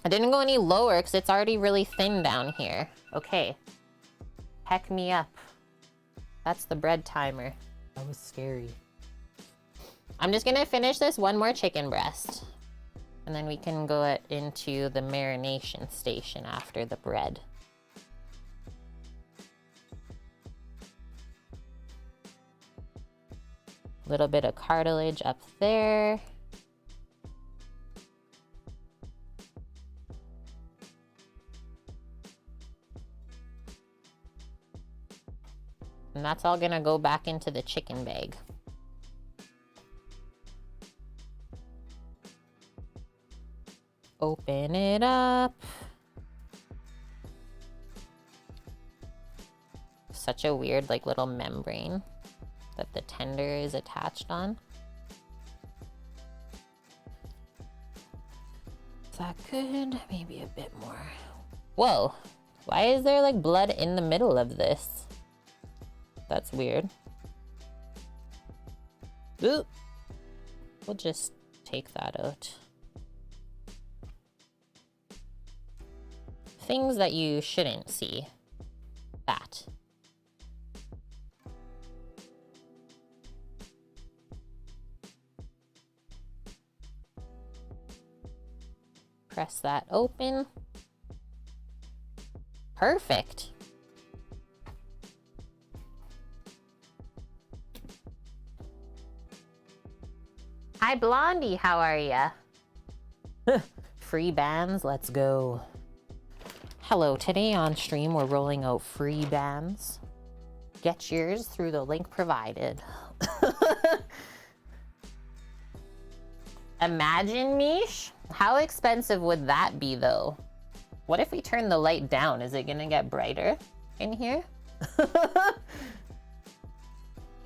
[SPEAKER 1] I didn't go any lower because it's already really thin down here. Okay. Heck me up. That's the bread timer. That was scary. I'm just gonna finish this one more chicken breast. And then we can go into the marination station after the bread. Little bit of cartilage up there. And that's all gonna go back into the chicken bag. Open it up. Such a weird, like, little membrane that the tender is attached on. Is that good? Maybe a bit more. Whoa, why is there like blood in the middle of this? That's weird. Ooh. We'll just take that out. Things that you shouldn't see. That. Press that open. Perfect. Hi, Blondie. How are ya? Free bands. Let's go. Hello. Today on stream, we're rolling out free bands. Get yours through the link provided. Imagine, Mish. How expensive would that be, though? What if we turn the light down? Is it gonna get brighter in here?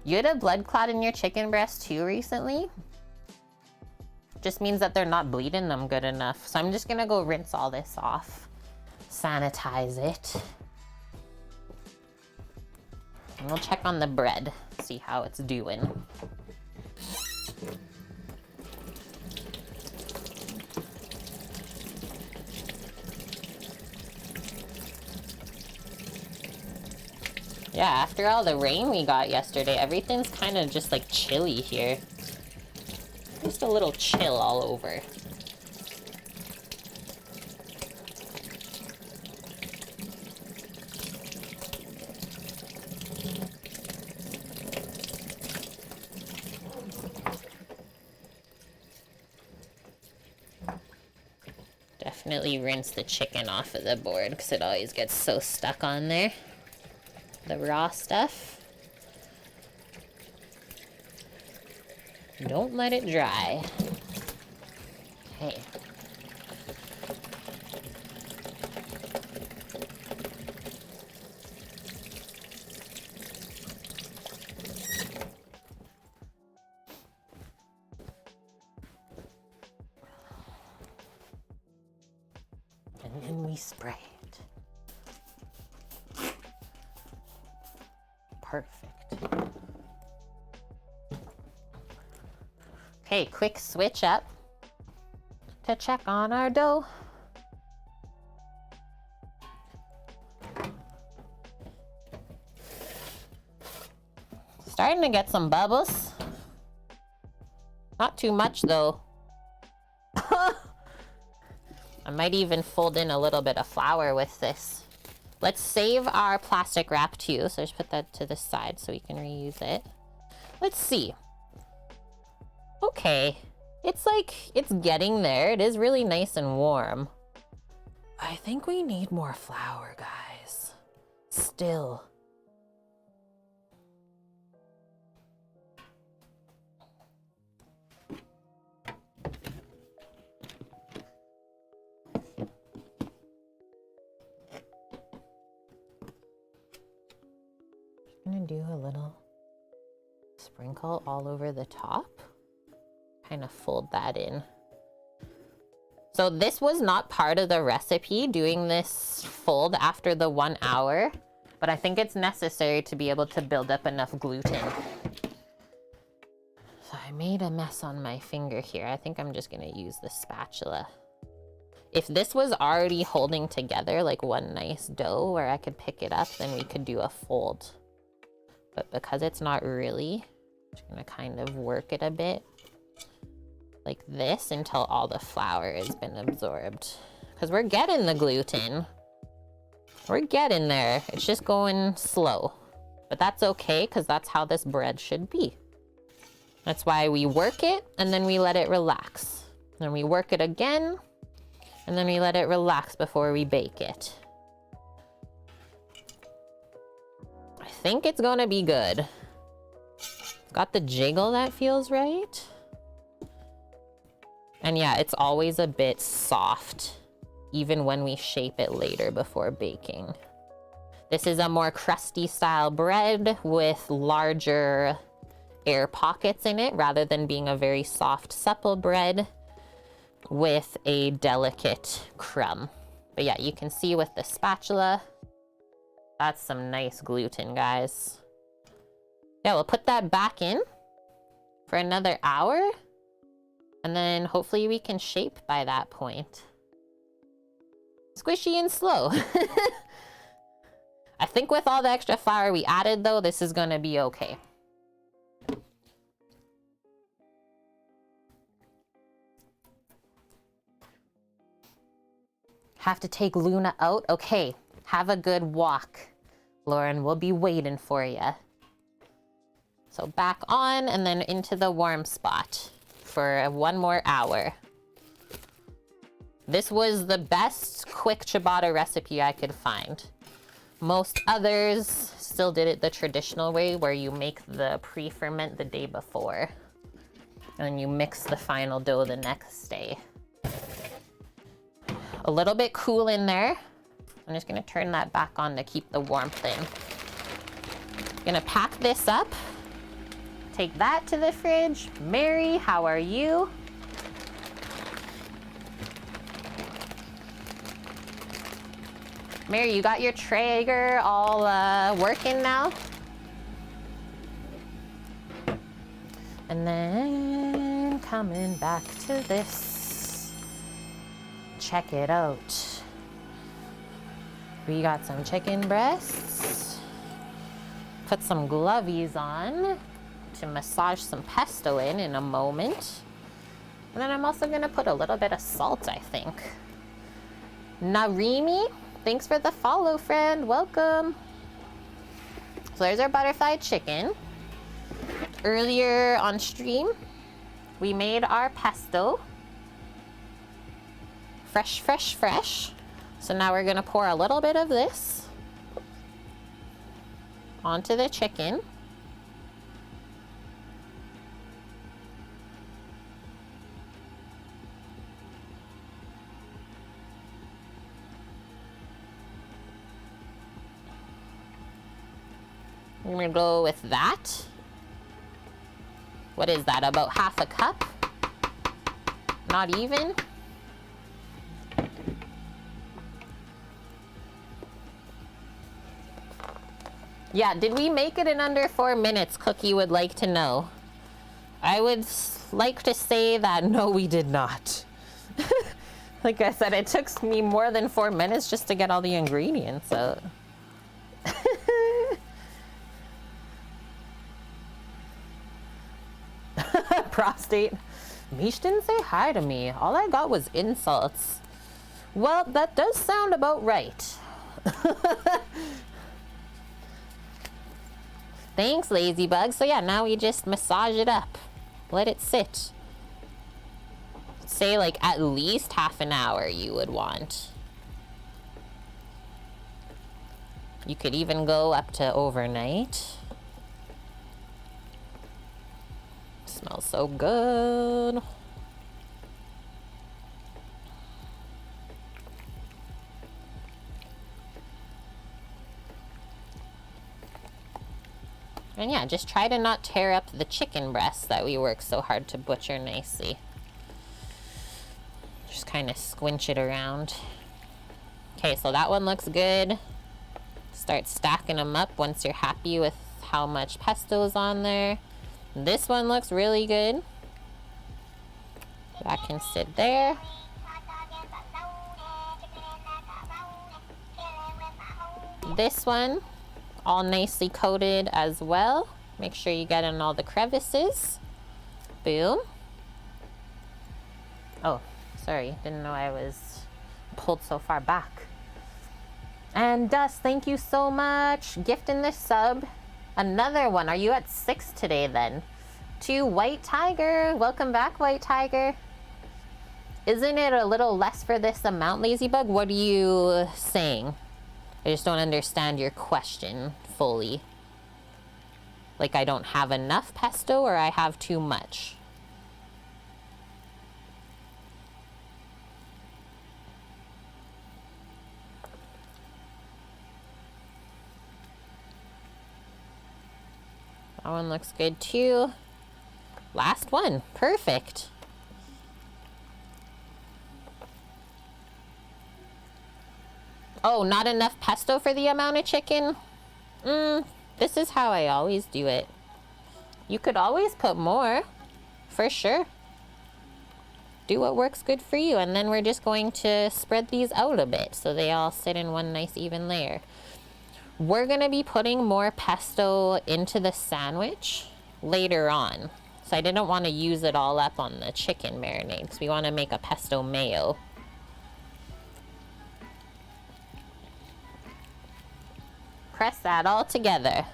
[SPEAKER 1] You had a blood clot in your chicken breast too recently? Just means that they're not bleeding them good enough. So I'm just gonna go rinse all this off. Sanitize it. And we'll check on the bread, see how it's doing. Yeah, after all the rain we got yesterday, everything's kind of just like chilly here. Just a little chill all over. Definitely rinse the chicken off of the board because it always gets so stuck on there. The raw stuff. Don't let it dry. Okay. And then we spray it. Perfect. Okay, quick switch up to check on our dough. Starting to get some bubbles. Not too much though. I might even fold in a little bit of flour with this. Let's save our plastic wrap too. So just put that to the side so we can reuse it. Let's see. Okay, it's like, it's getting there. It is really nice and warm. I think we need more flour, guys. Still. I'm gonna do a little sprinkle all over the top. Kind of fold that in. So this was not part of the recipe, doing this fold after the 1 hour, but I think it's necessary to be able to build up enough gluten. So I made a mess on my finger here. I think I'm just gonna use the spatula. If this was already holding together like one nice dough where I could pick it up, then we could do a fold. But because it's not really, I'm just gonna kind of work it a bit like this until all the flour has been absorbed. Because we're getting the gluten. We're getting there. It's just going slow. But that's okay, because that's how this bread should be. That's why we work it, and then we let it relax. Then we work it again, and then we let it relax before we bake it. I think it's gonna be good. Got the jiggle that feels right. And yeah, it's always a bit soft, even when we shape it later before baking. This is a more crusty style bread with larger air pockets in it, rather than being a very soft, supple bread with a delicate crumb. But yeah, you can see with the spatula, that's some nice gluten, guys. Yeah, we'll put that back in for another hour. And then hopefully we can shape by that point. Squishy and slow. I think with all the extra flour we added though, this is gonna be okay. Have to take Luna out? Okay, have a good walk. Lauren, we'll be waiting for you. So back on and then into the warm spot for 1 more hour. This was the best quick ciabatta recipe I could find. Most others still did it the traditional way, where you make the pre-ferment the day before and you mix the final dough the next day. A little bit cool in there. I'm just gonna turn that back on to keep the warmth in. Gonna pack this up Take that to the fridge. Mary, how are you? Mary, you got your Traeger all working now? And then coming back to this. Check it out. We got some chicken breasts. Put some glovies on to massage some pesto in a moment. And then I'm also gonna put a little bit of salt, I think. Narimi, thanks for the follow, friend. Welcome. So there's our butterfly chicken. Earlier on stream, we made our pesto. Fresh, fresh, fresh. So now we're gonna pour a little bit of this onto the chicken. I'm gonna go with that. What is that, about half a cup? Not even. Yeah, did we make it in under 4 minutes? Cookie would like to know. I would like to say that no, we did not. Like I said, it took me more than 4 minutes just to get all the ingredients out. Prostate. Mish didn't say hi to me. All I got was insults. Well, that does sound about right. Thanks, Ladybug. So yeah, now we just massage it up. Let it sit. Say like at least half an hour you would want. You could even go up to overnight. Smells so good. And yeah, just try to not tear up the chicken breasts that we work so hard to butcher nicely. Just kind of squinch it around. Okay, so that one looks good. Start stacking them up once you're happy with how much pesto is on there. This one looks really good. That can sit there. This one, all nicely coated as well. Make sure you get in all the crevices. Boom. Oh, sorry, didn't know I was pulled so far back. And Dust, thank you so much. Gifting the sub. Another one. Are you at 6 today then? To White Tiger. Welcome back, White Tiger. Isn't it a little less for this amount, Ladybug? What are you saying? I just don't understand your question fully. Like I don't have enough pesto or I have too much? That one looks good too. Last one. Perfect. Oh, not enough pesto for the amount of chicken? This is how I always do it. You could always put more, for sure. Do what works good for you, and then we're just going to spread these out a bit so they all sit in one nice even layer. We're gonna be putting more pesto into the sandwich later on. So I didn't want to use it all up on the chicken marinade because we want to make a pesto mayo. Press that all together.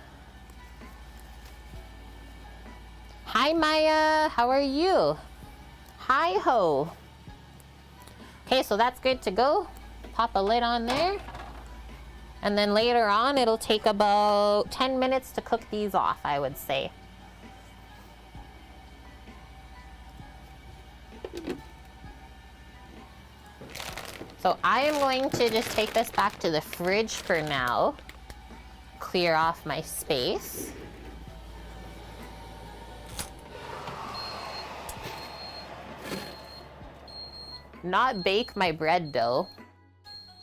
[SPEAKER 1] Hi Maya, how are you? Hi ho. Okay, so that's good to go. Pop a lid on there. And then later on, it'll take about 10 minutes to cook these off, I would say. So I am going to just take this back to the fridge for now. Clear off my space. not bake my bread dough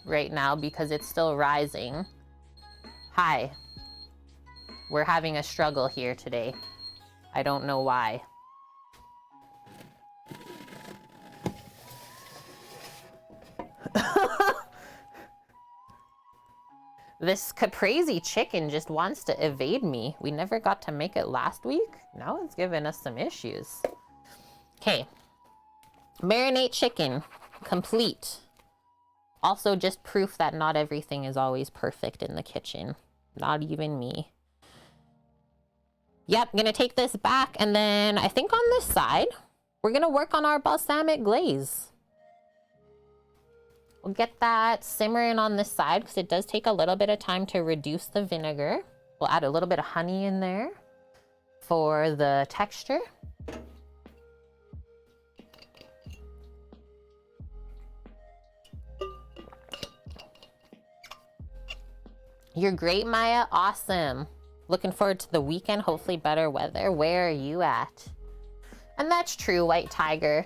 [SPEAKER 1] right now because it's still rising. Hi. We're having a struggle here today. I don't know why. This Caprese chicken just wants to evade me. We never got to make it last week. Now it's giving us some issues. Okay. Marinate chicken. Complete. Also just proof that not everything is always perfect in the kitchen. Not even me. Yep, I'm gonna take this back, and then I think on this side, we're gonna work on our balsamic glaze. We'll get that simmering on this side because it does take a little bit of time to reduce the vinegar. We'll add a little bit of honey in there for the texture. You're great, Maya. Awesome. Looking forward to the weekend. Hopefully better weather. Where are you at? And that's true, White Tiger.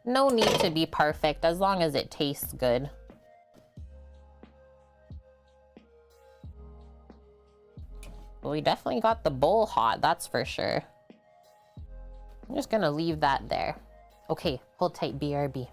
[SPEAKER 1] No need to be perfect as long as it tastes good. Well, we definitely got the bowl hot, that's for sure. I'm just gonna leave that there. Okay, hold tight, BRB.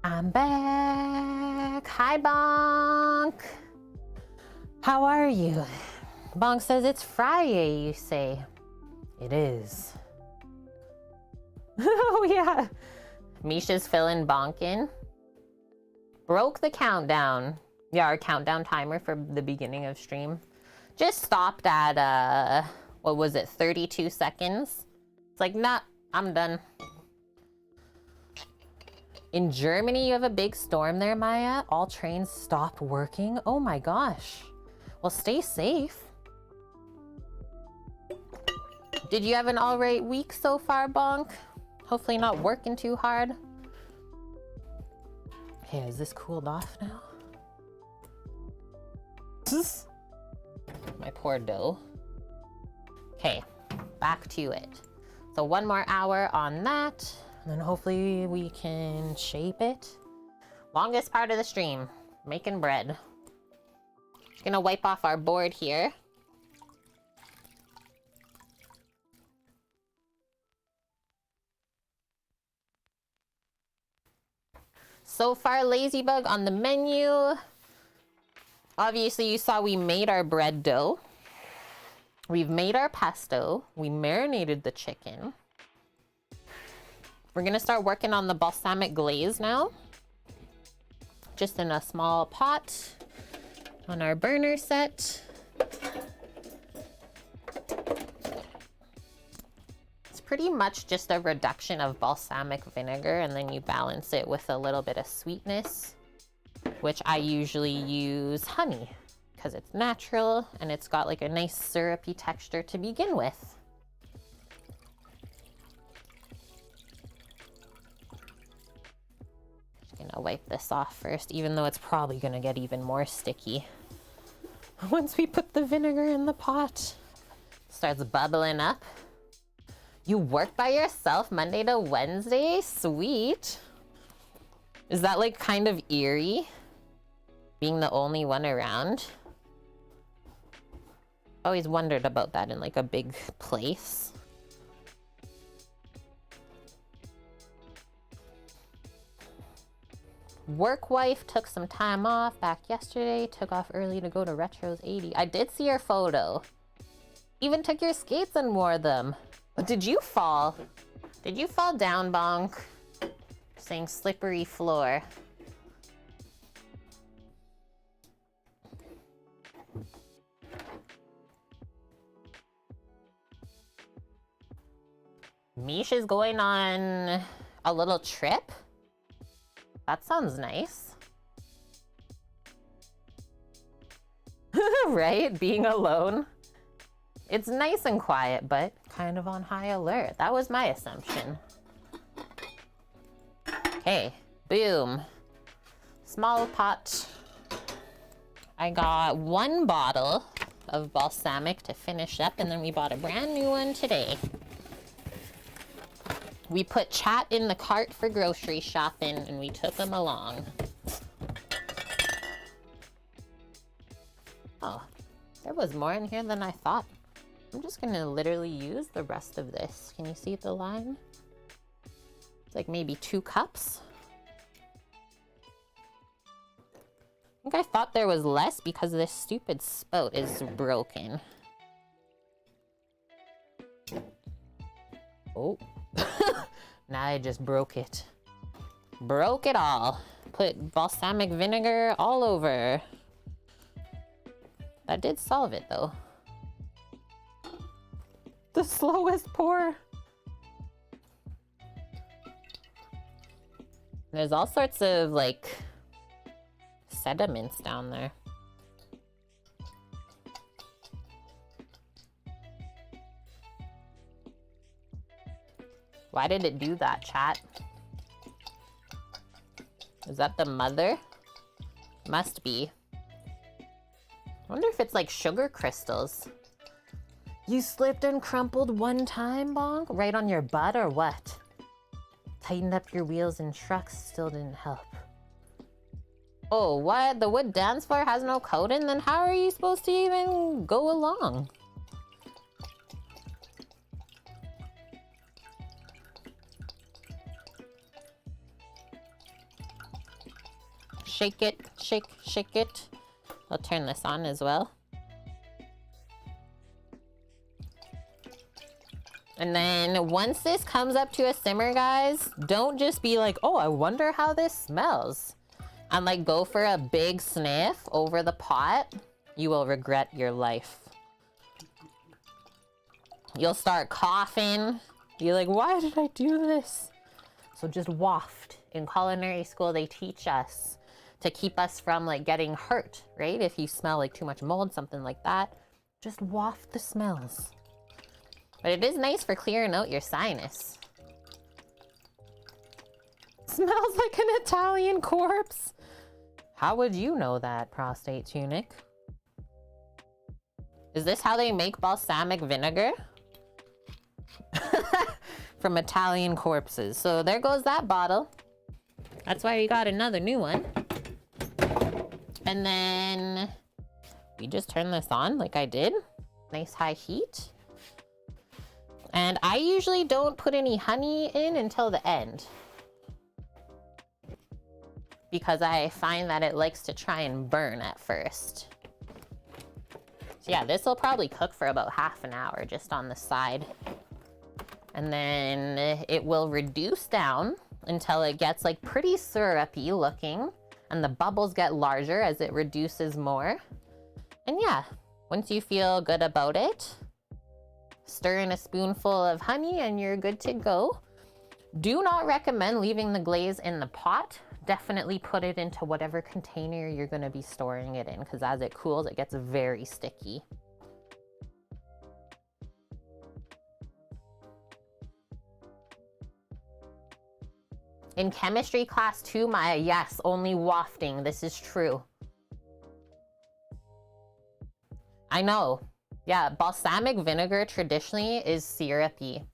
[SPEAKER 1] I'm back. Hi, Bonk. How are you? Bonk says it's Friday, you say. It is. Oh, yeah. Misha's filling Bonk in. Broke the countdown. Yeah, our countdown timer for the beginning of stream. Just stopped at, what was it, 32 seconds? It's like, nah, I'm done. In Germany, you have a big storm there, Maya. All trains stopped working. Oh my gosh. Well, stay safe. Did you have an all right week so far, Bonk? Hopefully not working too hard. Okay, is this cooled off now? My poor dough. Okay, back to it. So 1 more hour on that. And then hopefully we can shape it. Longest part of the stream, making bread. Just gonna wipe off our board here. So far, Ladybug on the menu. Obviously, you saw we made our bread dough. We've made our pesto. We marinated the chicken. We're gonna start working on the balsamic glaze now. Just in a small pot on our burner set. It's pretty much just a reduction of balsamic vinegar, and then you balance it with a little bit of sweetness. which I usually use honey because it's natural and it's got like a nice syrupy texture to begin with. Just gonna wipe this off first, even though it's probably gonna get even more sticky once we put the vinegar in the pot. Starts bubbling up. You work by yourself Monday to Wednesday? Sweet. Is that like kind of eerie? Being the only one around? Always wondered about that in like a big place. Work wife took some time off back yesterday. Took off early to go to Retro's 80. I did see your photo. Even took your skates and wore them. Did you fall? Did you fall down, Bonk? Saying slippery floor. Misha's going on a little trip? That sounds nice. Right? Being alone. It's nice and quiet, but kind of on high alert. That was my assumption. Okay, boom. Small pot. I got 1 bottle of balsamic to finish up, and then we bought a brand new one today. We put Chat in the cart for grocery shopping, and we took him along. Oh, there was more in here than I thought. I'm just gonna literally use the rest of this. Can you see the line? It's like maybe 2 cups. I think I thought there was less because this stupid spout is broken. Oh. Now I just broke it. Broke it all. Put balsamic vinegar all over. That did solve it though. The slowest pour. There's all sorts of like sediments down there. Why did it do that, Chat? Is that the mother? Must be. I wonder if it's like sugar crystals. You slipped and crumpled one time, Bonk? Right on your butt or what? Tightened up your wheels in trucks, still didn't help. Oh, what? The wood dance floor has no coating? Then how are you supposed to even go along? Shake it, shake, shake it. I'll turn this on as well. And then once this comes up to a simmer, guys, don't just be like, oh, I wonder how this smells. And like go for a big sniff over the pot. You will regret your life. You'll start coughing. You're like, why did I do this? So just waft. In culinary school, they teach us to keep us from like getting hurt, right? If you smell like too much mold, something like that, just waft the smells. But it is nice for clearing out your sinus. Smells like an Italian corpse. How would you know that, prostate tunic? Is this how they make balsamic vinegar? From Italian corpses. So there goes that bottle. That's why we got another new one. And then we just turn this on like I did. Nice high heat. And I usually don't put any honey in until the end, because I find that it likes to try and burn at first. So yeah, this will probably cook for about half an hour just on the side. And then it will reduce down until it gets like pretty syrupy looking, and the bubbles get larger as it reduces more. And yeah, once you feel good about it, stir in a spoonful of honey and you're good to go. Do not recommend leaving the glaze in the pot. Definitely put it into whatever container you're going to be storing it in, because as it cools, it gets very sticky. In chemistry class 2, Maya, yes, only wafting. This is true. I know. Yeah, balsamic vinegar traditionally is syrupy.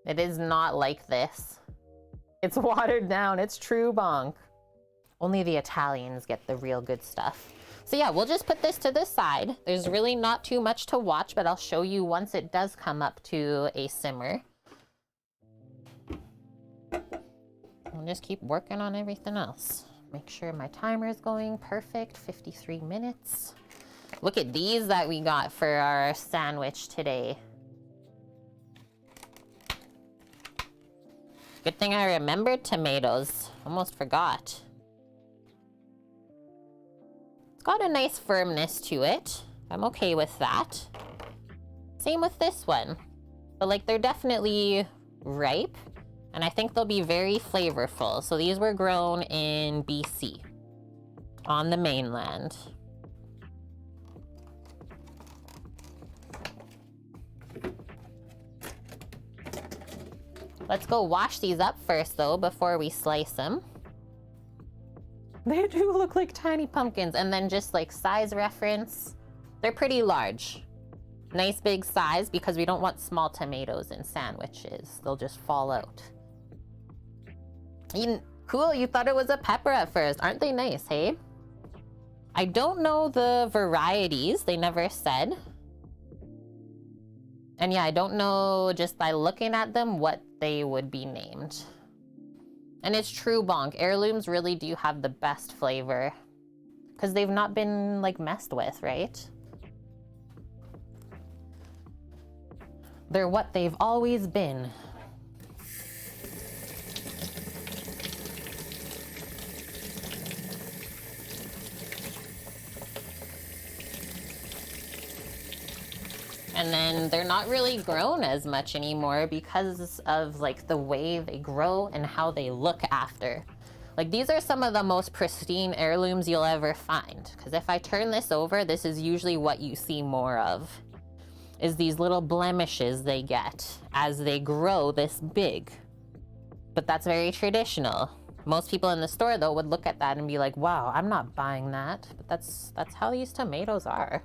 [SPEAKER 1] It is not like this. It's watered down. It's true, bonk. Only the Italians get the real good stuff. So yeah, we'll just put this to the side. There's really not too much to watch, but I'll show you once it does come up to a simmer. I'll just keep working on everything else. Make sure my timer is going perfect. 53 minutes. Look at these that we got for our sandwich today. Good thing I remembered tomatoes. Almost forgot. It's got a nice firmness to it. I'm okay with that. Same with this one. But like, they're definitely ripe, and I think they'll be very flavorful. So these were grown in BC, on the mainland. Let's go wash these up first, though, before we slice them. They do look like tiny pumpkins. And then just like size reference, they're pretty large. Nice big size, because we don't want small tomatoes in sandwiches. They'll just fall out. Cool, you thought it was a pepper at first. Aren't they nice, hey? I don't know the varieties. They never said. And yeah, I don't know just by looking at them what they would be named. And it's true, bonk. Heirlooms really do have the best flavor, because they've not been like messed with, right? They're what they've always been. And then they're not really grown as much anymore because of like the way they grow and how they look after. Like, these are some of the most pristine heirlooms you'll ever find. Because if I turn this over, this is usually what you see more of, is these little blemishes they get as they grow this big. But that's very traditional. Most people in the store, though, would look at that and be like, wow, I'm not buying that. But that's how these tomatoes are.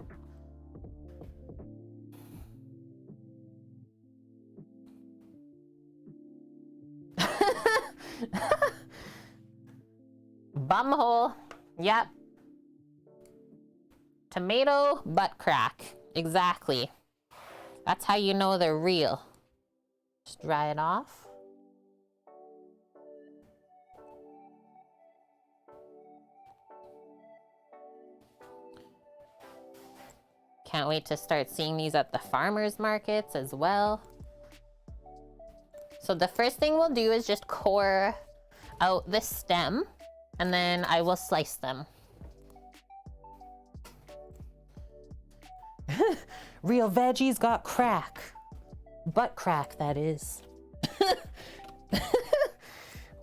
[SPEAKER 1] Bumhole. Yep. Tomato butt crack. Exactly. That's how you know they're real. Just dry it off. Can't wait to start seeing these at the farmers markets as well. So the first thing we'll do is just core out the stem, and then I will slice them. Real veggies got crack. Butt crack, that is.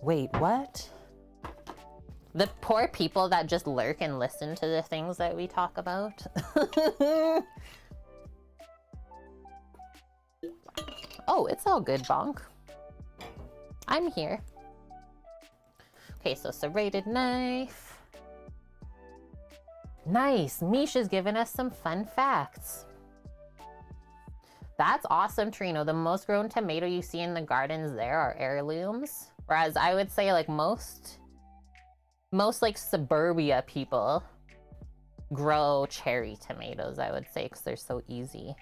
[SPEAKER 1] Wait, what? The poor people that just lurk and listen to the things that we talk about. Oh, it's all good, bonk. I'm here. Okay, so serrated knife. Nice, Misha's giving us some fun facts. That's awesome, Trino. The most grown tomato you see in the gardens there are heirlooms. Whereas I would say like most like suburbia people grow cherry tomatoes, I would say, because they're so easy.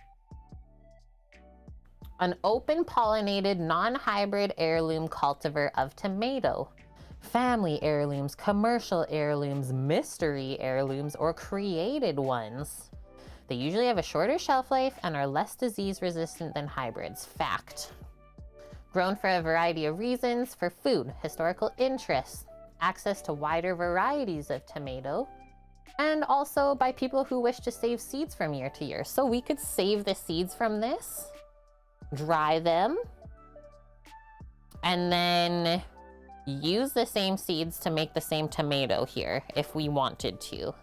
[SPEAKER 1] An open pollinated, non-hybrid heirloom cultivar of tomato. Family heirlooms, commercial heirlooms, mystery heirlooms, or created ones. They usually have a shorter shelf life and are less disease resistant than hybrids. Fact. Grown for a variety of reasons: for food, historical interest, access to wider varieties of tomato, and also by people who wish to save seeds from year to year. So we could save the seeds from this, dry them, And then use the same seeds to make the same tomato here if we wanted to.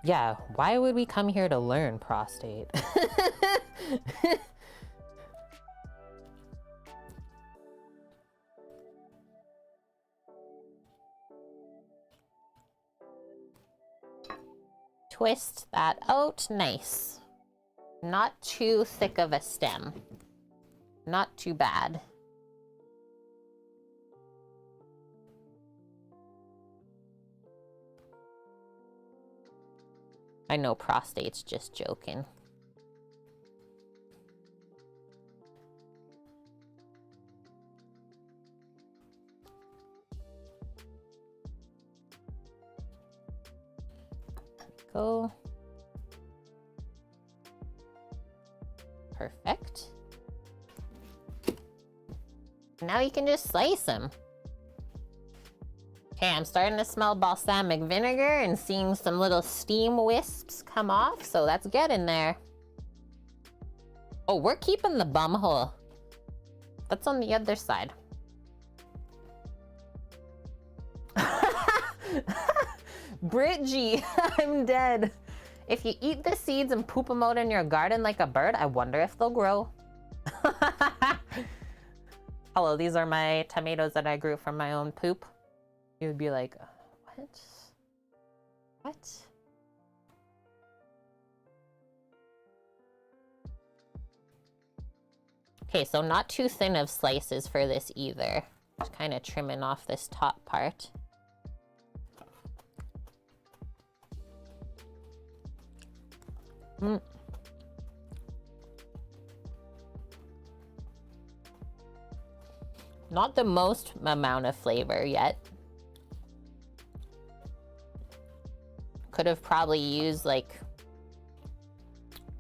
[SPEAKER 1] Yeah, why would we come here to learn, prostate? Twist that out, nice. Not too thick of a stem. Not too bad. I know prostate's just joking. Go. Perfect. Now you can just slice them. Okay, I'm starting to smell balsamic vinegar and seeing some little steam wisps come off, so that's getting there. Oh, we're keeping the bum hole. That's on the other side. Bridgie, I'm dead. If you eat the seeds and poop them out in your garden like a bird, I wonder if they'll grow. Hello, these are my tomatoes that I grew from my own poop. You would be like, what? What? Okay, so not too thin of slices for this either. Just kind of trimming off this top part. Not the most amount of flavor yet. Could have probably used like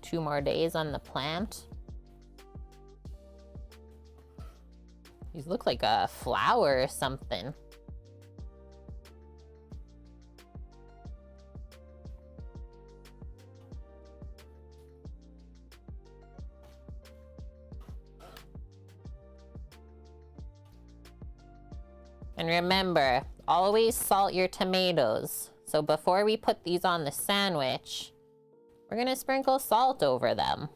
[SPEAKER 1] 2 more days on the plant. These look like a flower or something. And remember, always salt your tomatoes. So before we put these on the sandwich, we're gonna sprinkle salt over them.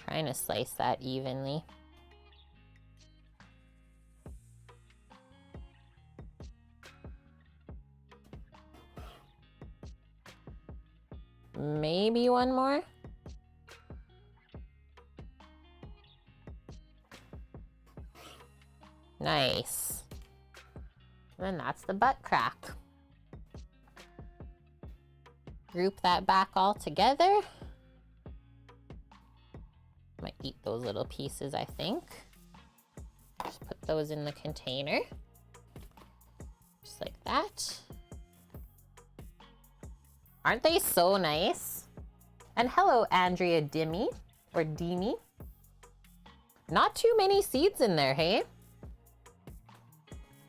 [SPEAKER 1] Trying to slice that evenly. Maybe one more. Nice. And that's the butt crack. Group that back all together. Might eat those little pieces, I think. Just put those in the container. Just like that. Aren't they so nice? And hello, Andrea Dimmy, or Dimi. Not too many seeds in there, hey?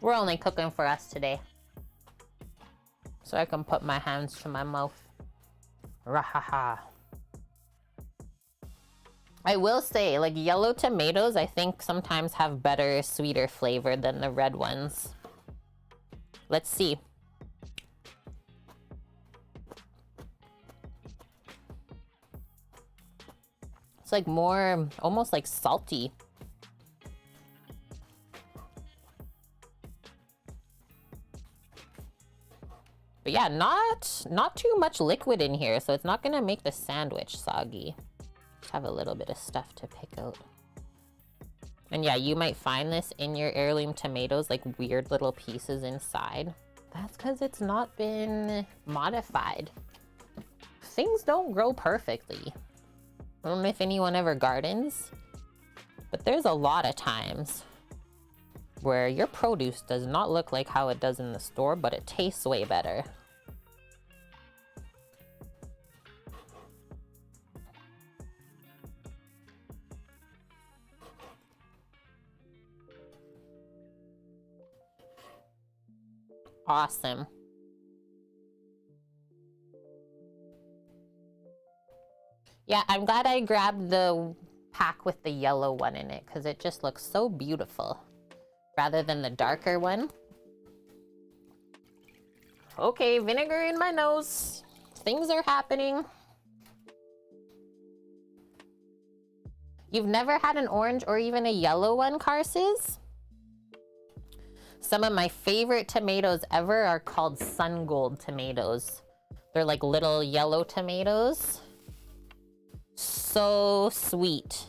[SPEAKER 1] We're only cooking for us today. So I can put my hands to my mouth. Rahaha. I will say, like, yellow tomatoes, I think sometimes have better, sweeter flavor than the red ones. Let's see. It's like more, almost like salty. But yeah, not too much liquid in here, so it's not gonna make the sandwich soggy. Just have a little bit of stuff to pick out. And yeah, you might find this in your heirloom tomatoes, like weird little pieces inside. That's because it's not been modified. Things don't grow perfectly. I don't know if anyone ever gardens, but there's a lot of times where your produce does not look like how it does in the store, but it tastes way better. Awesome. Yeah, I'm glad I grabbed the pack with the yellow one in it because it just looks so beautiful rather than the darker one. Okay, vinegar in my nose. Things are happening. You've never had an orange or even a yellow one, Carses? Some of my favorite tomatoes ever are called sun gold tomatoes. They're like little yellow tomatoes. So sweet.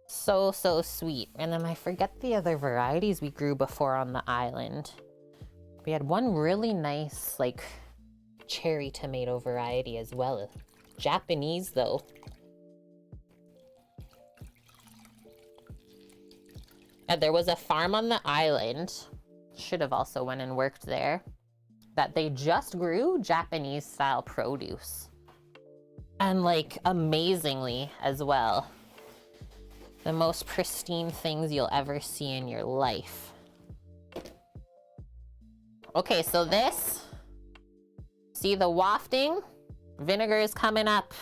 [SPEAKER 1] So sweet. And then I forget the other varieties we grew before on the island. We had one really nice, like, cherry tomato variety as well. Japanese, though. And there was a farm on the island, should have also went and worked there, that they just grew Japanese-style produce. And, like, amazingly as well. The most pristine things you'll ever see in your life. Okay, so this, see the wafting? Vinegar is coming up.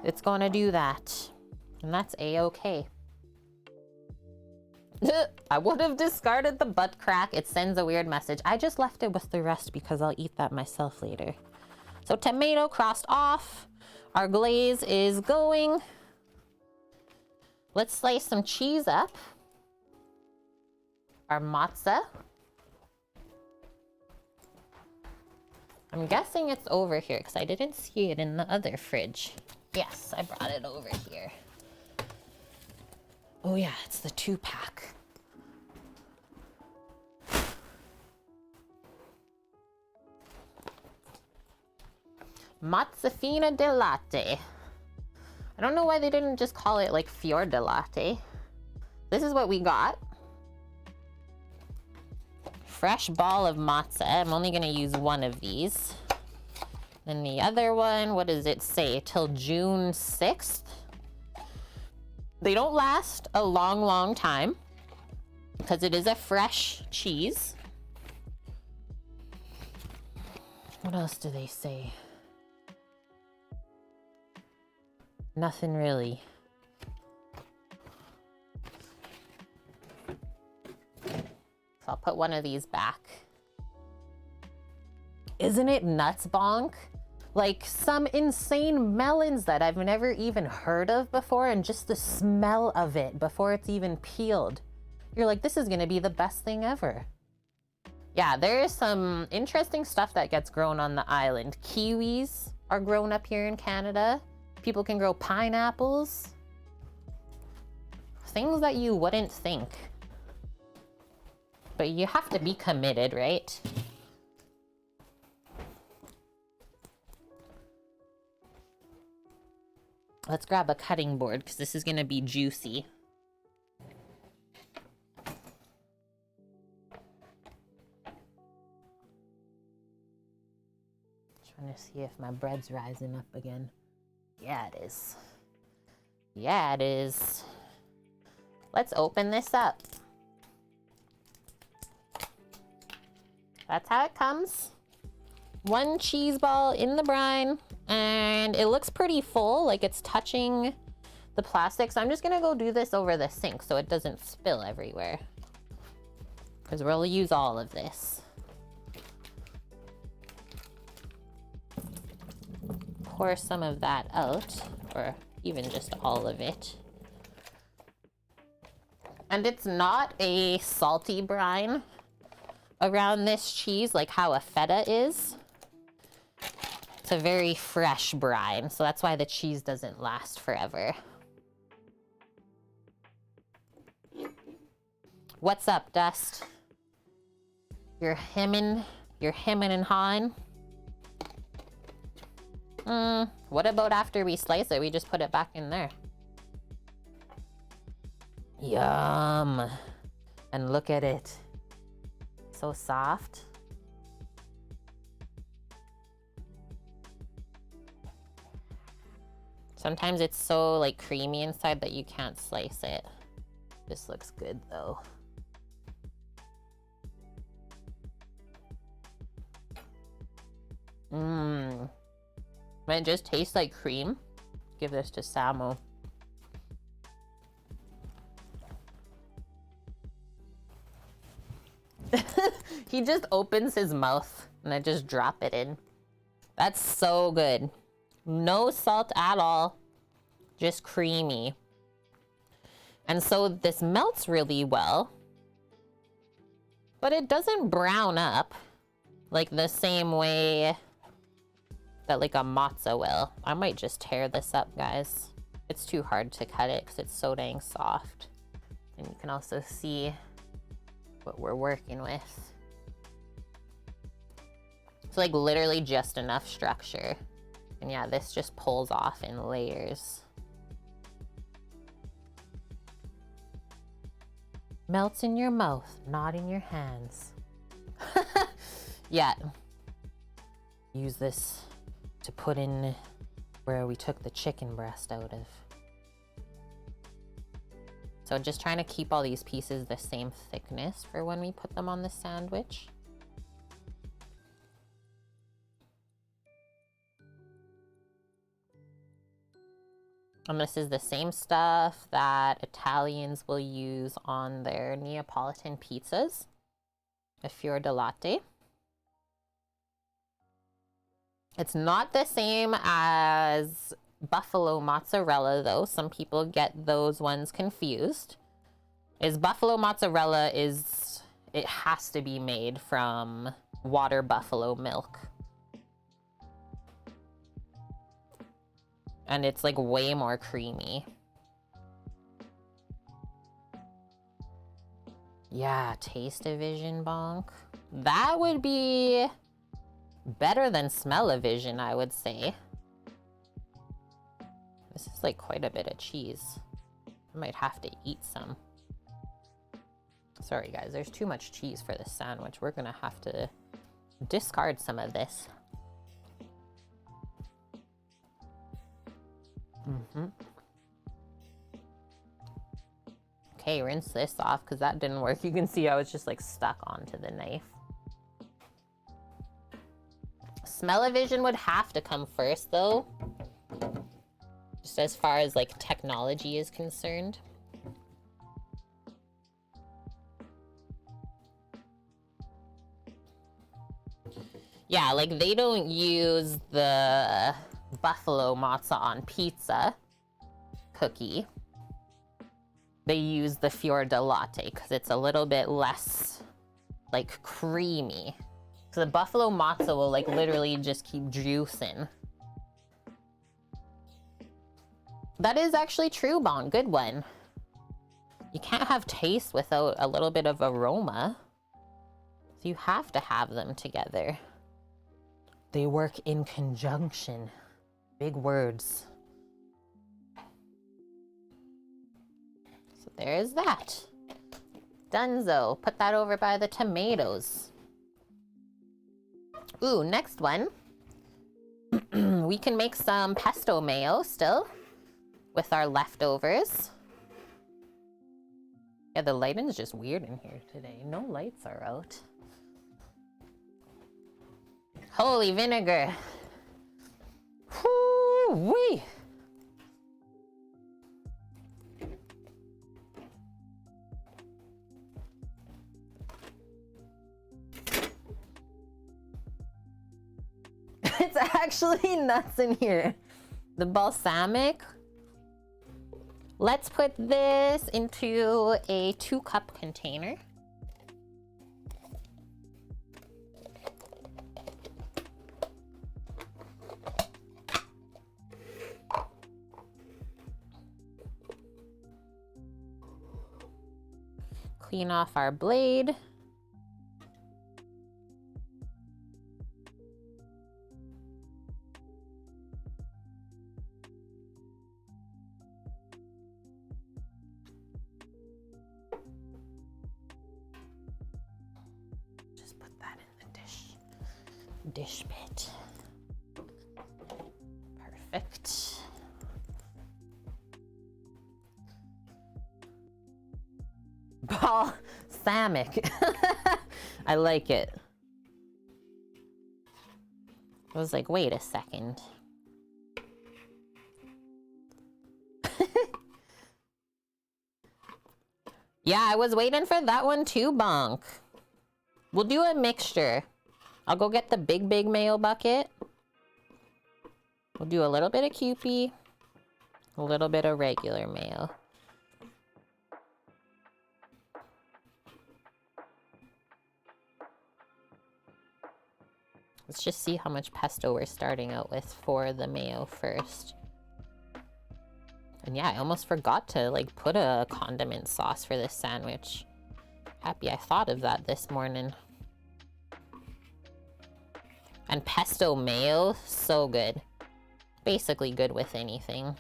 [SPEAKER 1] It's gonna do that. And that's a-okay. I would have discarded the butt crack. It sends a weird message. I just left it with the rest because I'll eat that myself later. So tomato crossed off. Our glaze is going. Let's slice some cheese up. Our mozza. I'm guessing it's over here because I didn't see it in the other fridge. Yes, I brought it over here. Oh yeah, it's the 2-pack. Mozzafina de latte. I don't know why they didn't just call it like fior de latte. This is what we got. Fresh ball of mozza. I'm only gonna use one of these. Then the other one, what does it say? Till June 6th? They don't last a long time because it is a fresh cheese. What else do they say? Nothing really. So I'll put one of these back. Isn't it nuts, Bonk? Like some insane melons that I've never even heard of before, and just the smell of it before it's even peeled. You're like, this is gonna be the best thing ever. Yeah, there is some interesting stuff that gets grown on the island. Kiwis are grown up here in Canada. People can grow pineapples. Things that you wouldn't think. But you have to be committed, right? Let's grab a cutting board because this is gonna be juicy. Trying to see if my bread's rising up again. Yeah, it is. Yeah, it is. Let's open this up. That's how it comes. One cheese ball in the brine, and it looks pretty full, like it's touching the plastic. So I'm just gonna go do this over the sink so it doesn't spill everywhere, because we'll use all of this. Pour some of that out, or even just all of it. And it's not a salty brine around this cheese like how a feta is. It's a very fresh brine, so that's why the cheese doesn't last forever. What's up, Dust? You're hemming and hawing. What about after we slice it? We just put it back in there. Yum. And look at it. So soft. Sometimes it's so like creamy inside that you can't slice it. This looks good though. Mmm. It just tastes like cream. Give this to Samo. He just opens his mouth and I just drop it in. That's so good. No salt at all. Just creamy. And so this melts really well. But it doesn't brown up like the same way that like a matzo will. I might just tear this up, guys. It's too hard to cut it because it's so dang soft. And you can also see what we're working with. It's like literally just enough structure. And yeah, this just pulls off in layers. Melts in your mouth, not in your hands. Yeah. Use this to put in where we took the chicken breast out of. So just trying to keep all these pieces the same thickness for when we put them on the sandwich. And this is the same stuff that Italians will use on their Neapolitan pizzas. A fior di latte. It's not the same as buffalo mozzarella though. Some people get those ones confused. Buffalo mozzarella it has to be made from water buffalo milk. And it's like way more creamy. Yeah, taste-o-vision bonk. That would be better than smell-o-vision, I would say. This is like quite a bit of cheese. I might have to eat some. Sorry guys, there's too much cheese for this sandwich. We're gonna have to discard some of this. Okay, rinse this off because that didn't work. You can see I was just like stuck onto the knife. Smell-o-vision would have to come first though. Just as far as like technology is concerned. Yeah, like they don't use the buffalo mozza on pizza cookie. They use the fior di latte because it's a little bit less like creamy. So the buffalo mozza will like literally just keep juicing. That is actually true, Bon. Good one. You can't have taste without a little bit of aroma. So you have to have them together. They work in conjunction. Big words. So there's that. Dunzo. Put that over by the tomatoes. Ooh, next one. We can make some pesto mayo still with our leftovers. Yeah, the lighting's just weird in here today. No lights are out. Holy vinegar. Whoo-wee. It's actually nuts in here. The balsamic. Let's put this into a 2-cup container. Clean off our blade. Just put that in the dish pit. Perfect. Balsamic. I like it. I was like, wait a second. Yeah, I was waiting for that one too, Bonk. We'll do a mixture. I'll go get the big mayo bucket. We'll do a little bit of Kewpie, a little bit of regular mayo. Let's just see how much pesto we're starting out with for the mayo first. And yeah, I almost forgot to like put a condiment sauce for this sandwich. Happy I thought of that this morning. And pesto mayo, so good. Basically good with anything.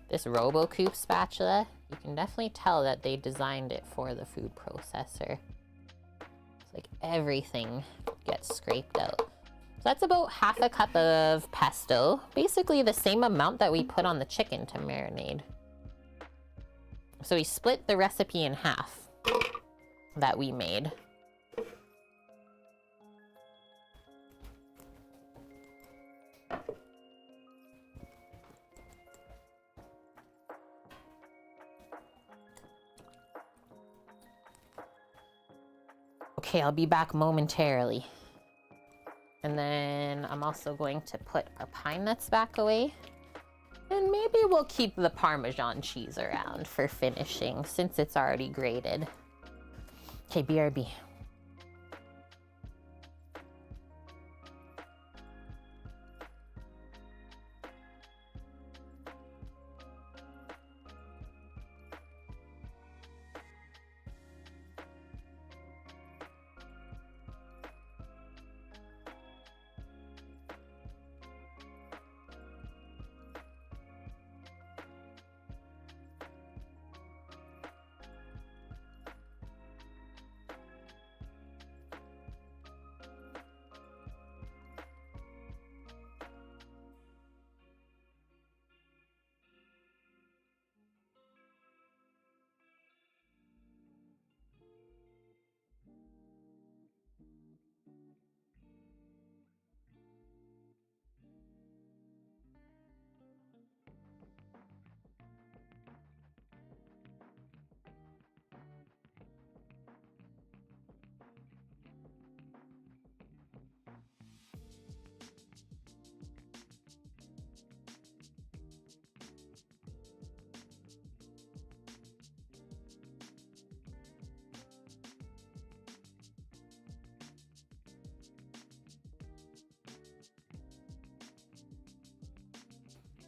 [SPEAKER 1] This RoboCoupe spatula, you can definitely tell that they designed it for the food processor. It's like everything gets scraped out. So that's about half a cup of pesto. Basically the same amount that we put on the chicken to marinate. So we split the recipe in half that we made. Okay, I'll be back momentarily. And then I'm also going to put our pine nuts back away. And maybe we'll keep the Parmesan cheese around for finishing since it's already grated. Okay, BRB.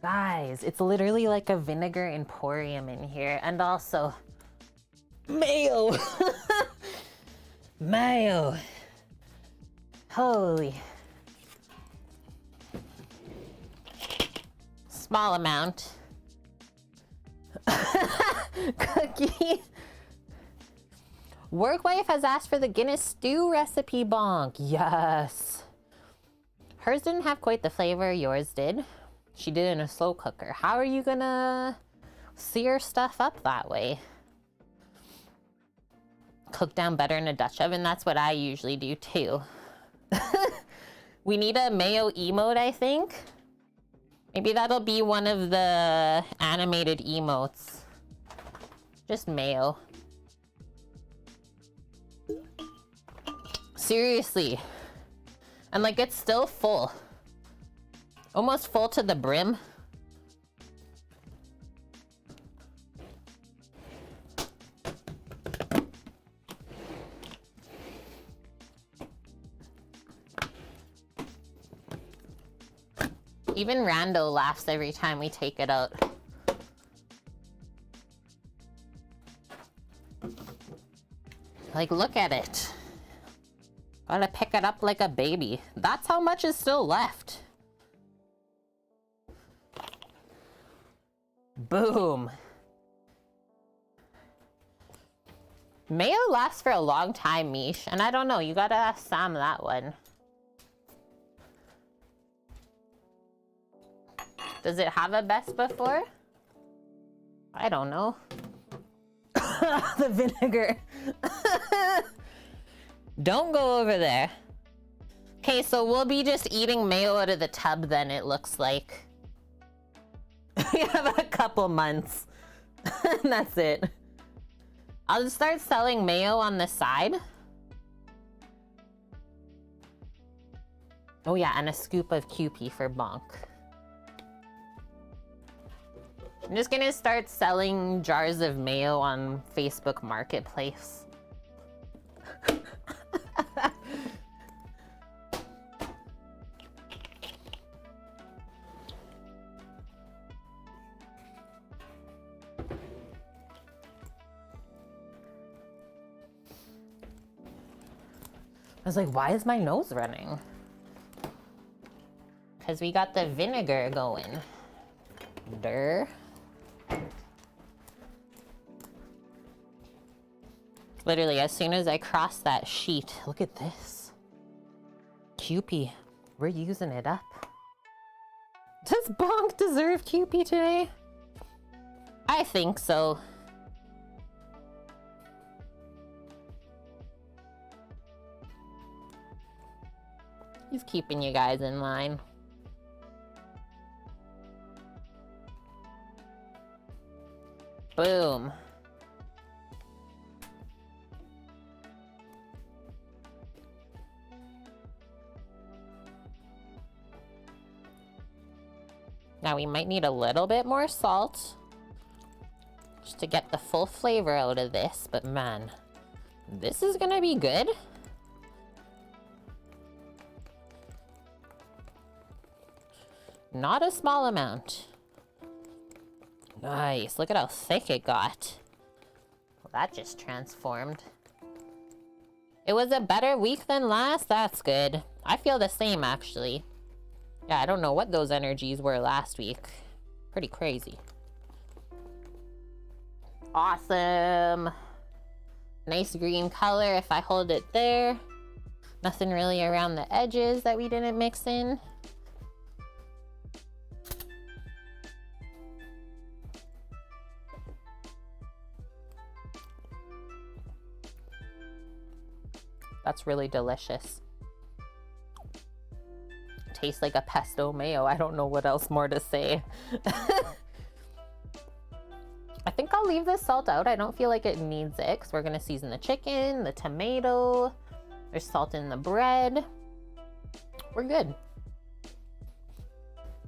[SPEAKER 1] Guys, it's literally like a vinegar emporium in here. And also, mayo. Mayo. Holy. Small amount. Cookie. Work wife has asked for the Guinness stew recipe, Bonk. Yes. Hers didn't have quite the flavor yours did. She did it in a slow cooker. How are you gonna sear stuff up that way? Cook down better in a Dutch oven. That's what I usually do too. We need a mayo emote, I think. Maybe that'll be one of the animated emotes. Just mayo. Seriously. And like it's still full. Almost full to the brim. Even Rando laughs every time we take it out. Like, look at it. Gotta pick it up like a baby. That's how much is still left. Boom. Mayo lasts for a long time, Mish. And I don't know, you gotta ask Sam that one. Does it have a best before? I don't know. The vinegar. Don't go over there. Okay, so we'll be just eating mayo out of the tub then, it looks like. We have a couple months. And that's it. I'll just start selling mayo on the side. Oh yeah, and a scoop of QP for Bonk. I'm just gonna start selling jars of mayo on Facebook Marketplace. I was like, why is my nose running? Because we got the vinegar going. Durr. Literally, as soon as I cross that sheet, look at this. QP, we're using it up. Does Bonk deserve QP today? I think so. He's keeping you guys in line. Boom. Now we might need a little bit more salt just to get the full flavor out of this, but man, this is gonna be good. Not a small amount. Nice, look at how thick it got. Well, that just transformed. It was a better week than last, that's good. I feel the same actually. Yeah, I don't know what those energies were last week. Pretty crazy. Awesome. Nice green color if I hold it there. Nothing really around the edges that we didn't mix in. That's really delicious. Tastes like a pesto mayo. I don't know what else more to say. I think I'll leave this salt out. I don't feel like it needs it because we're gonna season the chicken, the tomato. There's salt in the bread. We're good.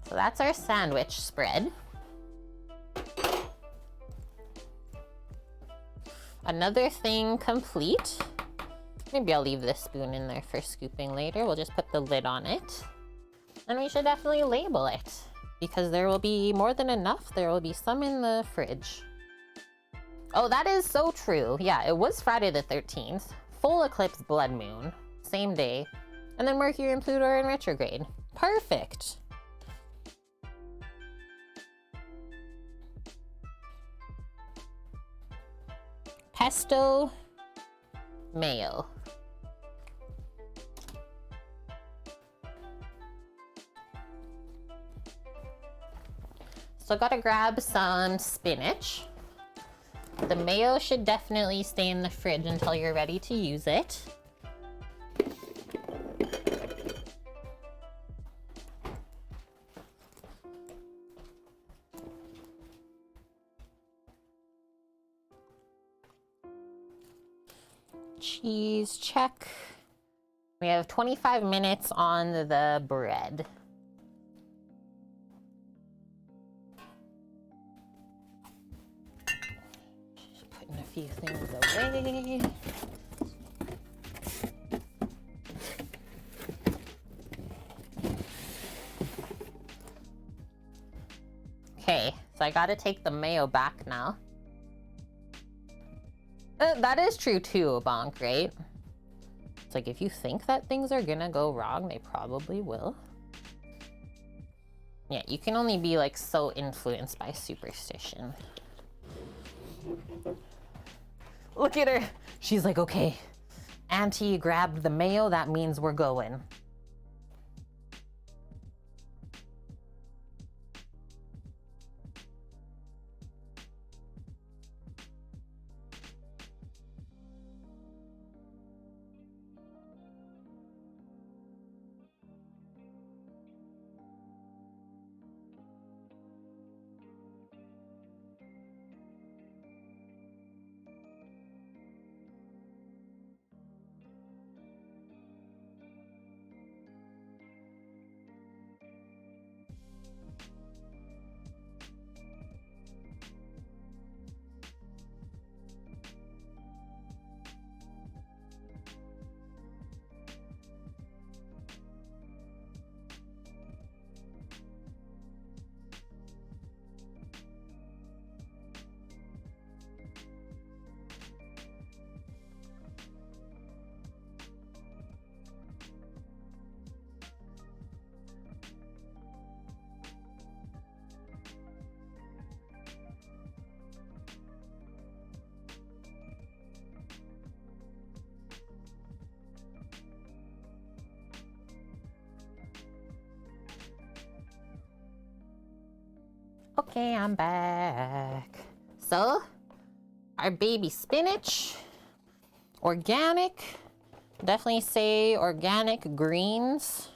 [SPEAKER 1] So that's our sandwich spread. Another thing complete. Maybe I'll leave this spoon in there for scooping later. We'll just put the lid on it. And we should definitely label it because there will be more than enough. There will be some in the fridge. Oh, that is so true. Yeah, it was Friday the 13th. Full eclipse blood moon. Same day. And then Mercury and Pluto are in retrograde. Perfect. Pesto mayo. So I gotta grab some spinach. The mayo should definitely stay in the fridge until you're ready to use it. Cheese, check. We have 25 minutes on the bread. Just putting a few things away. Okay, so I gotta take the mayo back now. That is true too, Bonk, right? It's like if you think that things are gonna go wrong, they probably will. Yeah, you can only be like so influenced by superstition. Look at her. She's like, okay, Auntie grabbed the mayo, that means we're going. Okay, I'm back. So, our baby spinach, organic. Definitely say organic greens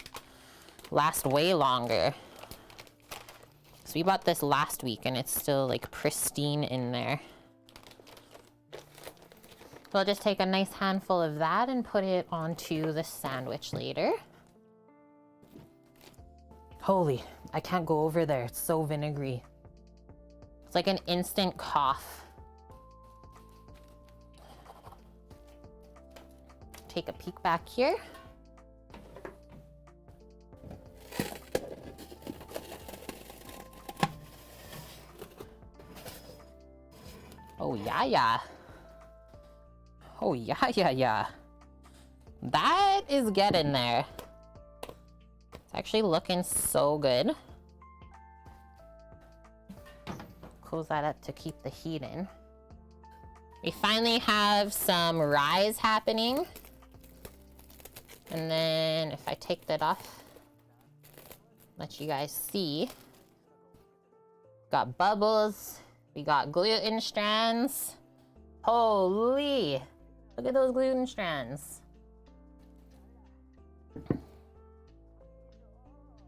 [SPEAKER 1] last way longer. So we bought this last week and it's still like pristine in there. We'll just take a nice handful of that and put it onto the sandwich later. Holy, I can't go over there. It's so vinegary. It's like an instant cough. Take a peek back here. Oh, yeah. Oh, yeah. That is getting there. It's actually looking so good. Close that up to keep the heat in. We finally have some rise happening. And then if I take that off, let you guys see. Got bubbles. We got gluten strands. Holy! Look at those gluten strands.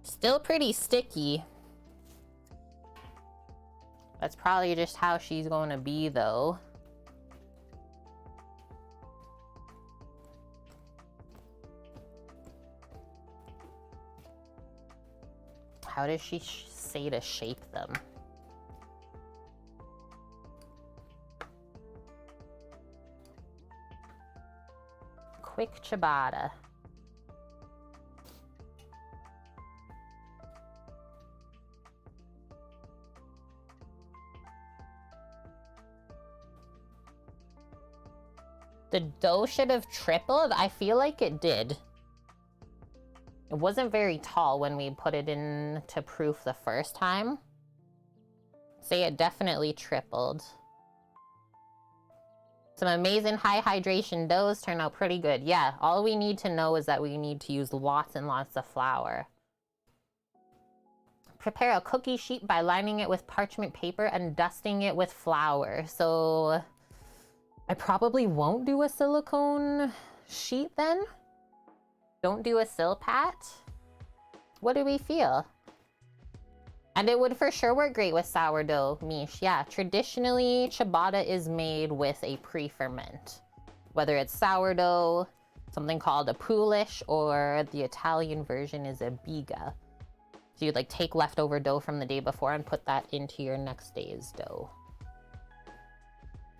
[SPEAKER 1] Still pretty sticky. That's probably just how she's going to be, though. How does she say to shape them? Quick ciabatta. The dough should have tripled. I feel like it did. It wasn't very tall when we put it into proof the first time. Say it definitely tripled. Some amazing high hydration doughs turn out pretty good. Yeah, all we need to know is that we need to use lots and lots of flour. Prepare a cookie sheet by lining it with parchment paper and dusting it with flour. So I probably won't do a silicone sheet then. Don't do a silpat. What do we feel? And it would for sure work great with sourdough miche. Yeah, traditionally, ciabatta is made with a pre-ferment. Whether it's sourdough, something called a poulish, or the Italian version is a biga. So you'd like take leftover dough from the day before and put that into your next day's dough.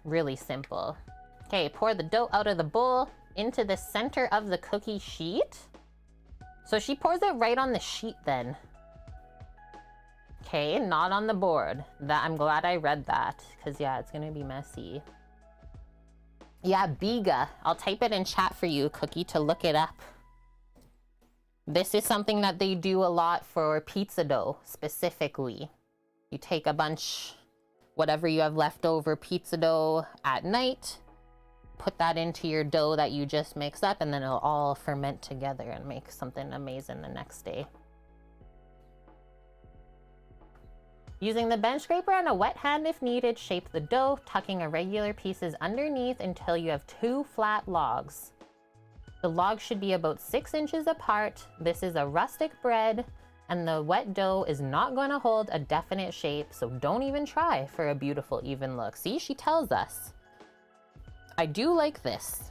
[SPEAKER 1] Really simple. Okay, pour the dough out of the bowl into the center of the cookie sheet. So she pours it right on the sheet then. Okay, not on the board. I'm glad I read that, because yeah, it's gonna be messy. Yeah, biga. I'll type it in chat for you, Cookie, to look it up. This is something that they do a lot for pizza dough, specifically. You take a bunch, whatever you have left over pizza dough at night, put that into your dough that you just mix up, and then it'll all ferment together and make something amazing the next day. Using the bench scraper and a wet hand if needed, shape the dough, tucking irregular pieces underneath until you have 2 flat logs. The logs should be about 6 inches apart. This is a rustic bread, and the wet dough is not going to hold a definite shape, so don't even try for a beautiful even look. See, she tells us. I do like this.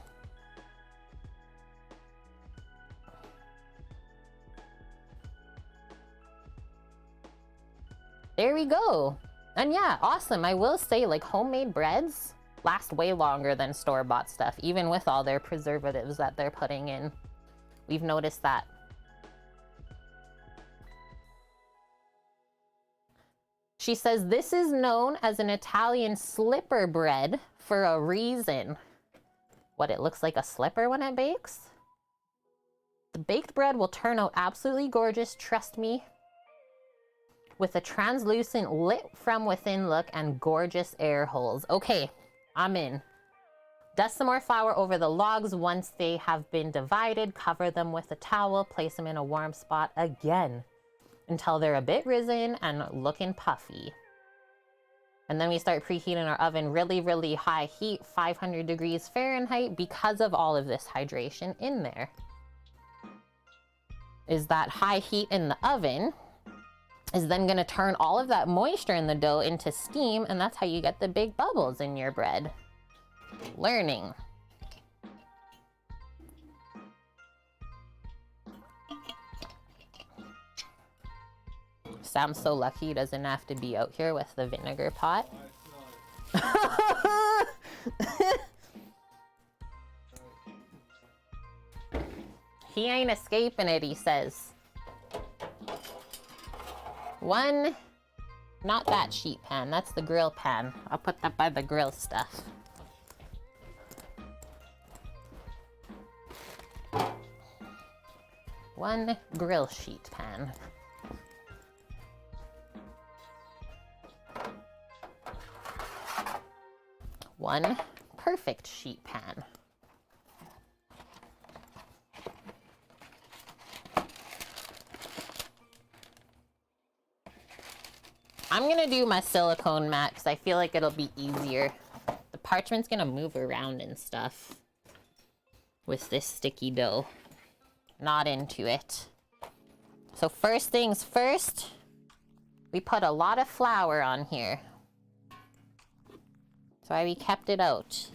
[SPEAKER 1] There we go. And yeah, awesome. I will say, like, homemade breads last way longer than store-bought stuff, even with all their preservatives that they're putting in. We've noticed that. She says this is known as an Italian slipper bread for a reason. What, it looks like a slipper when it bakes? The baked bread will turn out absolutely gorgeous, trust me. With a translucent lit from within look and gorgeous air holes. Okay, I'm in. Dust some more flour over the logs once they have been divided. Cover them with a towel. Place them in a warm spot again until they're a bit risen and looking puffy. And then we start preheating our oven really, really high heat, 500 degrees Fahrenheit, because of all of this hydration in there. Is that high heat in the oven is then gonna turn all of that moisture in the dough into steam, and that's how you get the big bubbles in your bread. Learning. Sam's so lucky he doesn't have to be out here with the vinegar pot. He ain't escaping it, he says. One, not that sheet pan, that's the grill pan. I'll put that by the grill stuff. One grill sheet pan. One perfect sheet pan. I'm gonna do my silicone mat because I feel like it'll be easier. The parchment's gonna move around and stuff with this sticky dough. Not into it. So first things first, we put a lot of flour on here. That's why we kept it out.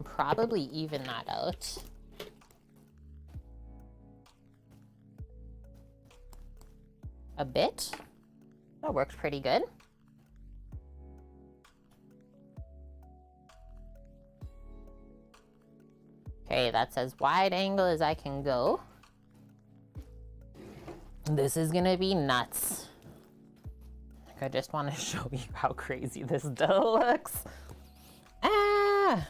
[SPEAKER 1] Probably even that out. A bit. That worked pretty good. Okay, that's as wide angle as I can go. This is gonna be nuts. I just want to show you how crazy this dough looks. Ah!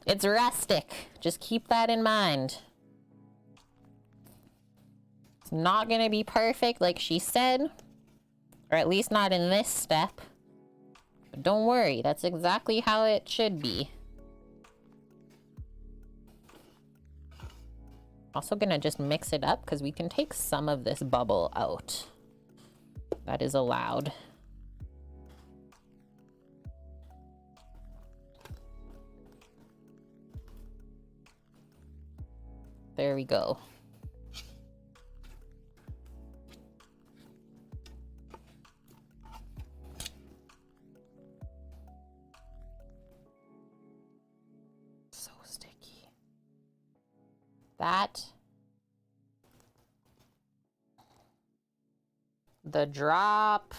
[SPEAKER 1] It's rustic. Just keep that in mind. It's not gonna be perfect like she said, or at least not in this step. But don't worry, that's exactly how it should be. Also gonna just mix it up because we can take some of this bubble out. That is allowed. There we go. So sticky. That. The drop.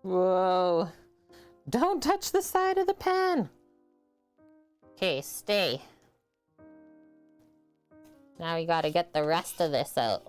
[SPEAKER 1] Whoa. Don't touch the side of the pan. Okay, stay. Now we gotta get the rest of this out.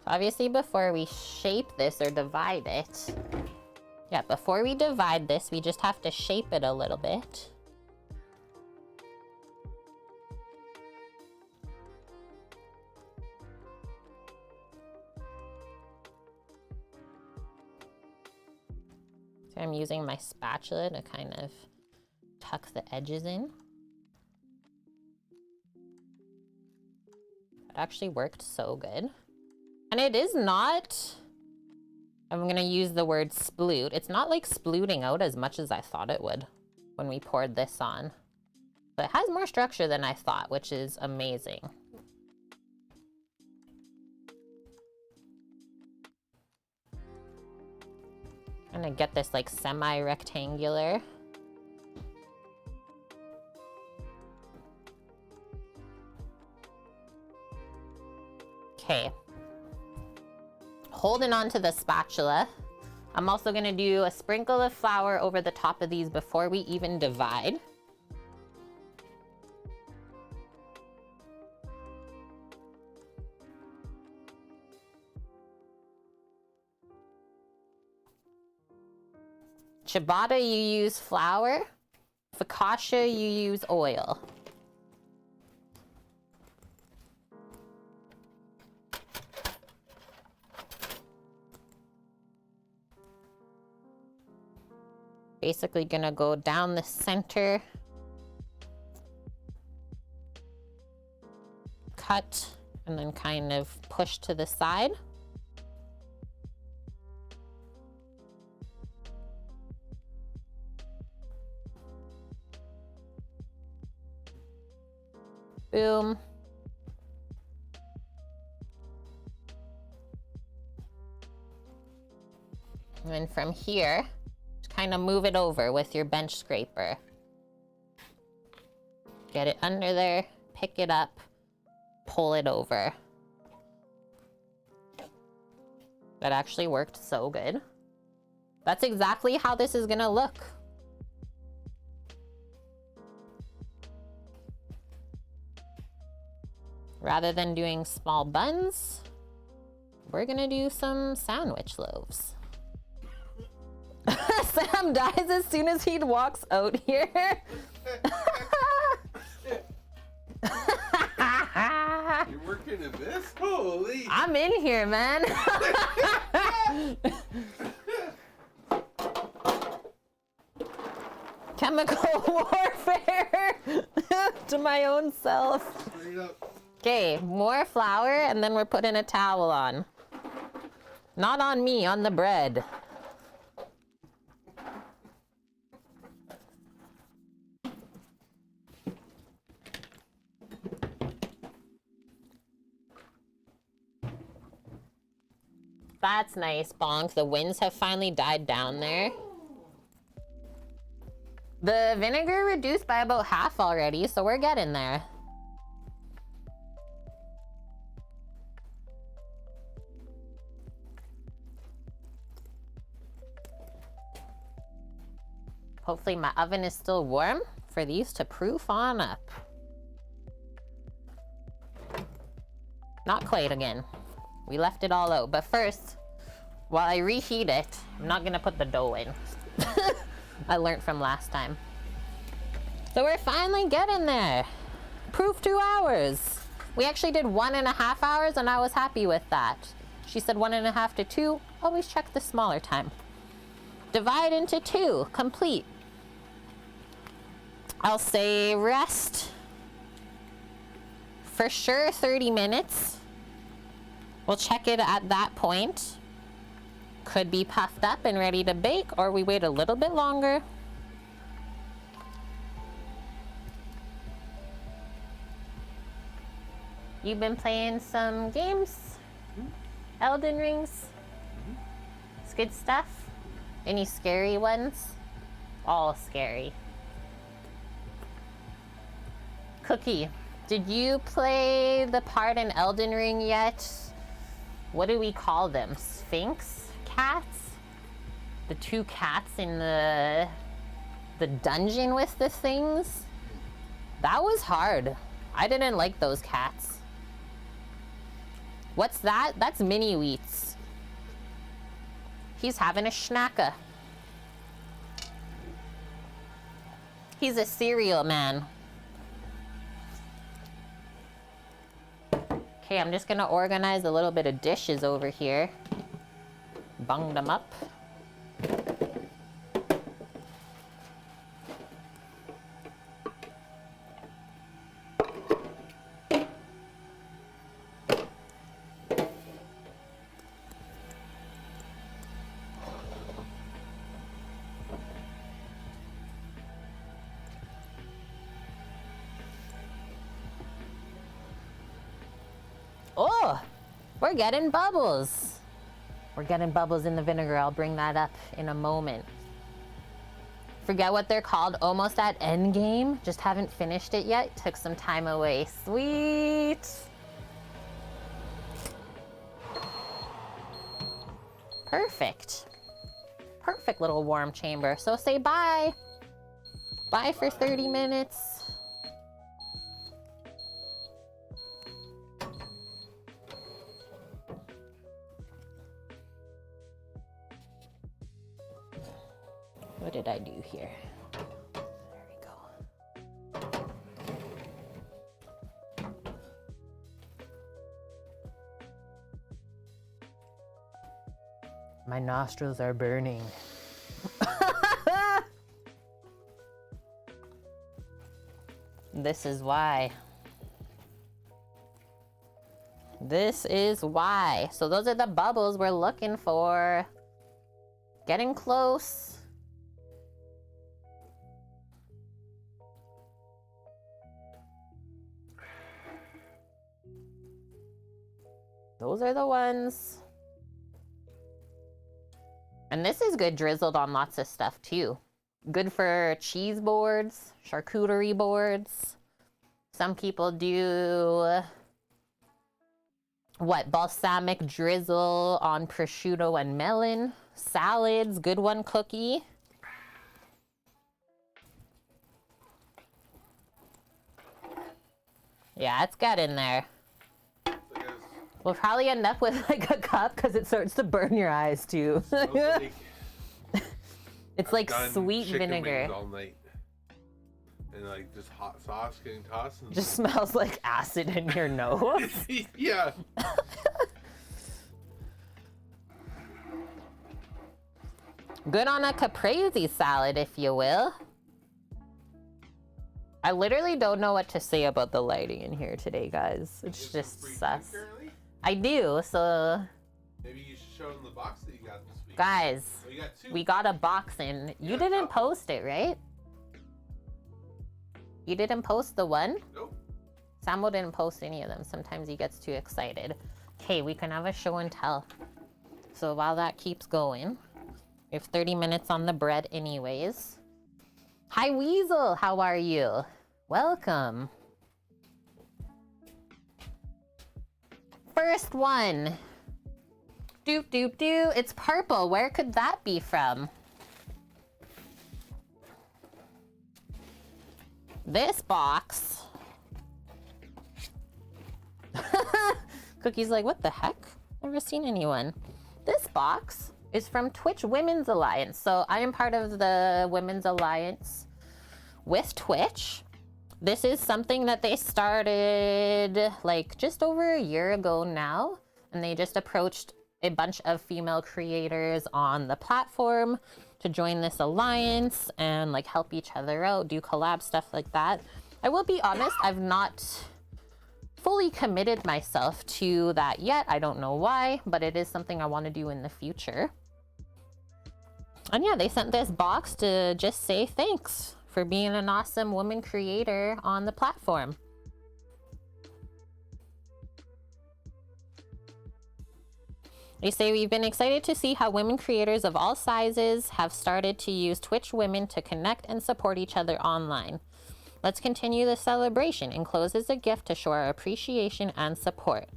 [SPEAKER 1] Obviously, before we shape this or divide it, before we divide this, we just have to shape it a little bit. So I'm using my spatula to kind of tuck the edges in. It actually worked so good. And it is not, I'm gonna use the word sploot. It's not like splooting out as much as I thought it would when we poured this on. But it has more structure than I thought, which is amazing. I'm gonna get this like semi-rectangular. Okay. Holding on to the spatula, I'm also gonna do a sprinkle of flour over the top of these before we even divide. Ciabatta, you use flour. Focaccia, you use oil. Basically gonna go down the center, cut, and then kind of push to the side. Boom. And then from here, just kind of move it over with your bench scraper. Get it under there, pick it up, pull it over. That actually worked so good. That's exactly how this is gonna look. Rather than doing small buns, we're gonna do some sandwich loaves. Sam dies as soon as he walks out here.
[SPEAKER 2] You're working in this? Holy!
[SPEAKER 1] I'm in here, man. Chemical warfare to my own self.
[SPEAKER 2] Straight up.
[SPEAKER 1] Okay, more flour, and then we're putting a towel on. Not on me, on the bread. That's nice, Bonk. The winds have finally died down there. The vinegar reduced by about half already, so we're getting there. Hopefully my oven is still warm for these to proof on up. Not quite again. We left it all out, but first, while I reheat it, I'm not gonna put the dough in. I learned from last time. So we're finally getting there. Proof 2 hours. We actually did 1.5 hours and I was happy with that. She said 1.5 to 2. Always check the smaller time. Divide into 2, complete. I'll say rest. For sure 30 minutes. We'll check it at that point. Could be puffed up and ready to bake, or we wait a little bit longer. You've been playing some games? Elden Rings? It's good stuff. Any scary ones? All scary. Cookie, did you play the part in Elden Ring yet? What do we call them? Sphinx cats? The 2 cats in the dungeon with the things? That was hard. I didn't like those cats. What's that? That's Mini Wheats. He's having a schnacker. He's a cereal man. Okay, I'm just gonna organize a little bit of dishes over here. Bung them up. Oh, we're getting bubbles. We're getting bubbles in the vinegar. I'll bring that up in a moment. Forget what they're called. Almost at end game. Just haven't finished it yet. Took some time away. Sweet. Perfect. Perfect little warm chamber. So say bye. Bye for 30 minutes. What did I do here? There we go. My nostrils are burning. This is why. This is why. So those are the bubbles we're looking for. Getting close. Those are the ones. And this is good drizzled on lots of stuff too. Good for cheese boards, charcuterie boards. Some people do what, balsamic drizzle on prosciutto and melon. Salads, good one, cookie. Yeah, it's got in there. We'll probably end up with like a cup because it starts to burn your eyes too. It's like sweet vinegar.
[SPEAKER 2] All night. And like just hot sauce getting tossed. And
[SPEAKER 1] just smells like acid in your nose.
[SPEAKER 2] Yeah.
[SPEAKER 1] Good on a caprese salad, if you will. I literally don't know what to say about the lighting in here today, guys. It's just sus. I do, so...
[SPEAKER 2] Maybe you should show them the box that you got this week.
[SPEAKER 1] Guys,
[SPEAKER 2] oh, you got two.
[SPEAKER 1] We got a box in. You didn't post it, right? You didn't post the one?
[SPEAKER 2] Nope.
[SPEAKER 1] Samo didn't post any of them. Sometimes he gets too excited. Okay, we can have a show and tell. So while that keeps going, we have 30 minutes on the bread anyways. Hi, Weasel. How are you? Welcome. First one. Doop, doop, doo. It's purple. Where could that be from? This box. Cookie's like, what the heck? Never seen anyone. This box is from Twitch Women's Alliance. So I am part of the Women's Alliance with Twitch. This is something that they started like just over a year ago now. And they just approached a bunch of female creators on the platform to join this alliance and like help each other out, do collab stuff like that. I will be honest, I've not fully committed myself to that yet. I don't know why, but it is something I want to do in the future. And yeah, they sent this box to just say thanks for being an awesome woman creator on the platform. They say, we've been excited to see how women creators of all sizes have started to use Twitch Women to connect and support each other online. Let's continue the celebration. Encloses a gift to show our appreciation and support.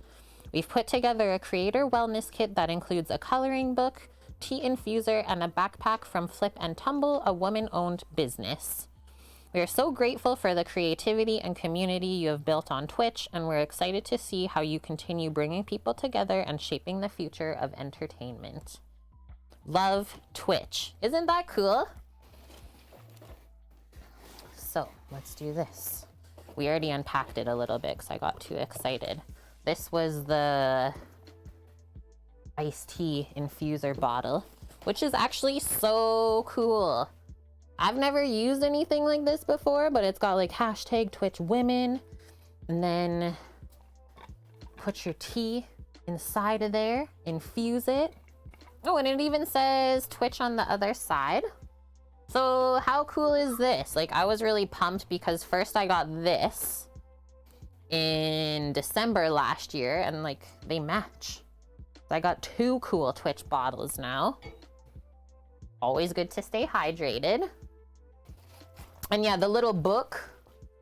[SPEAKER 1] We've put together a creator wellness kit that includes a coloring book, tea infuser, and a backpack from Flip and Tumble, a woman-owned business. We are so grateful for the creativity and community you have built on Twitch, and we're excited to see how you continue bringing people together and shaping the future of entertainment. Love, Twitch. Isn't that cool? So let's do this. We already unpacked it a little bit because I got too excited. This was the iced tea infuser bottle, which is actually so cool. I've never used anything like this before, but it's got like hashtag Twitch Women, and then put your tea inside of there, infuse it. Oh, and it even says Twitch on the other side. So how cool is this? Like, I was really pumped because first I got this in December last year, and like they match. So I got two cool Twitch bottles now. Always good to stay hydrated. And yeah, the little book,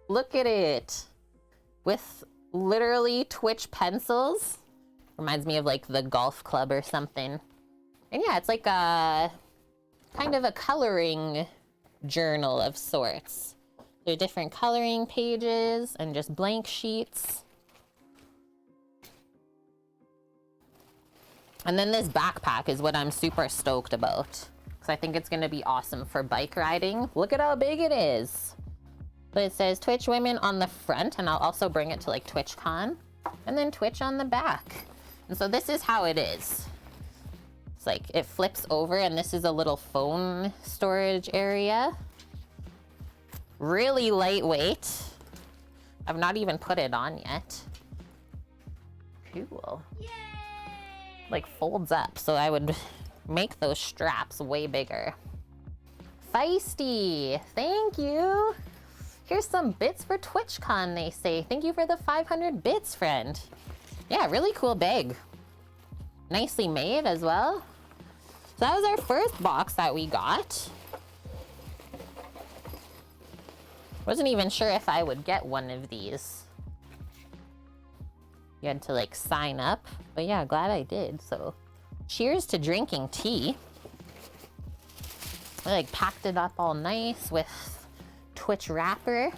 [SPEAKER 1] look at it. With literally Twitch pencils. Reminds me of like the golf club or something. And yeah, it's like a kind of a coloring journal of sorts. There are different coloring pages and just blank sheets. And then this backpack is what I'm super stoked about, because I think it's going to be awesome for bike riding. Look at how big it is. But it says Twitch Women on the front, and I'll also bring it to like TwitchCon, and then Twitch on the back. And so this is how it is. It's like it flips over, and this is a little phone storage area. Really lightweight. I've not even put it on yet. Cool. Yay! Like folds up, so I would make those straps way bigger. Feisty, thank you. Here's some bits for TwitchCon, they say. Thank you for the 500 bits, friend. Yeah, really cool bag. Nicely made as well. So that was our first box that we got. Wasn't even sure if I would get one of these. You had to like sign up, but yeah, glad I did. So cheers to drinking tea. I like packed it up all nice with Twitch wrapper.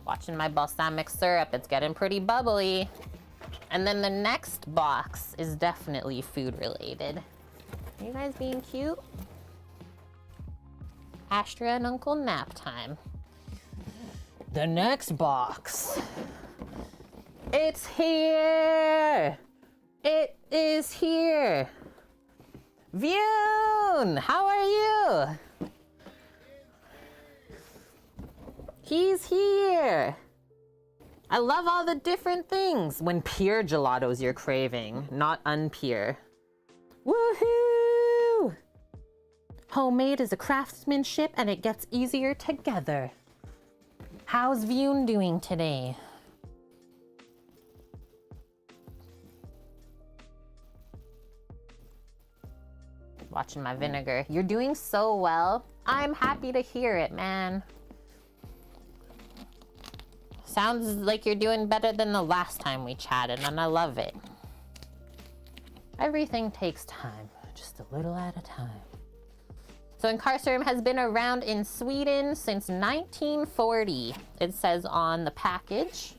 [SPEAKER 1] Watching my balsamic syrup, it's getting pretty bubbly. And then the next box is definitely food related. Are you guys being cute? Astra and Uncle Nap time. The next box. It's here! It is here! Vyun! How are you? He's here! I love all the different things. When pure gelato's you're craving, not unpure. Woohoo! Homemade is a craftsmanship and it gets easier together. How's Vyun doing today? Watching my vinegar. You're doing so well. I'm happy to hear it, man. Sounds like you're doing better than the last time we chatted, and I love it. Everything takes time, just a little at a time. So Incarcerum has been around in Sweden since 1940, it says on the package.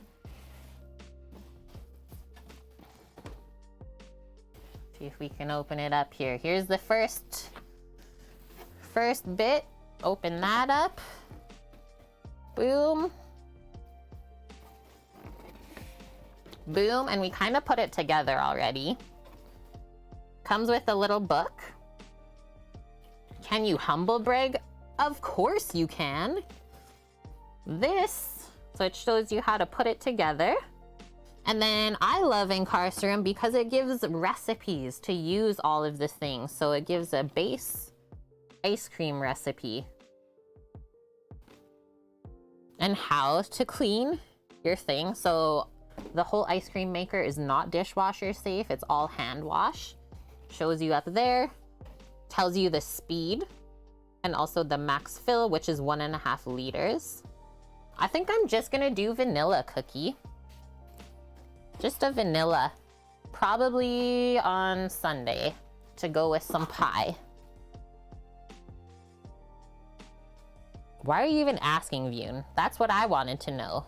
[SPEAKER 1] See if we can open it up here. Here's the first bit. Open that up. Boom. Boom, and we kind of put it together already. Comes with a little book. Can you humble brag? Of course you can. This, so it shows you how to put it together. And then I love Incarcerum because it gives recipes to use all of the things. So it gives a base ice cream recipe and how to clean your thing. So the whole ice cream maker is not dishwasher safe. It's all hand wash. Shows you up there. Tells you the speed and also the max fill, which is 1.5 liters. I think I'm just gonna do vanilla cookie. Just a vanilla. Probably on Sunday to go with some pie. Why are you even asking, Vyun? That's what I wanted to know.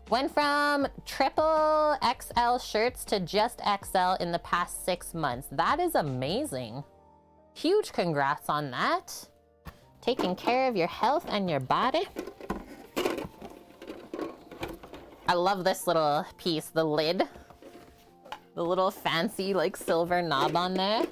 [SPEAKER 1] Went from triple XL shirts to just XL in the past 6 months. That is amazing. Huge congrats on that. Taking care of your health and your body. I love this little piece, the lid. The little fancy like silver knob on there.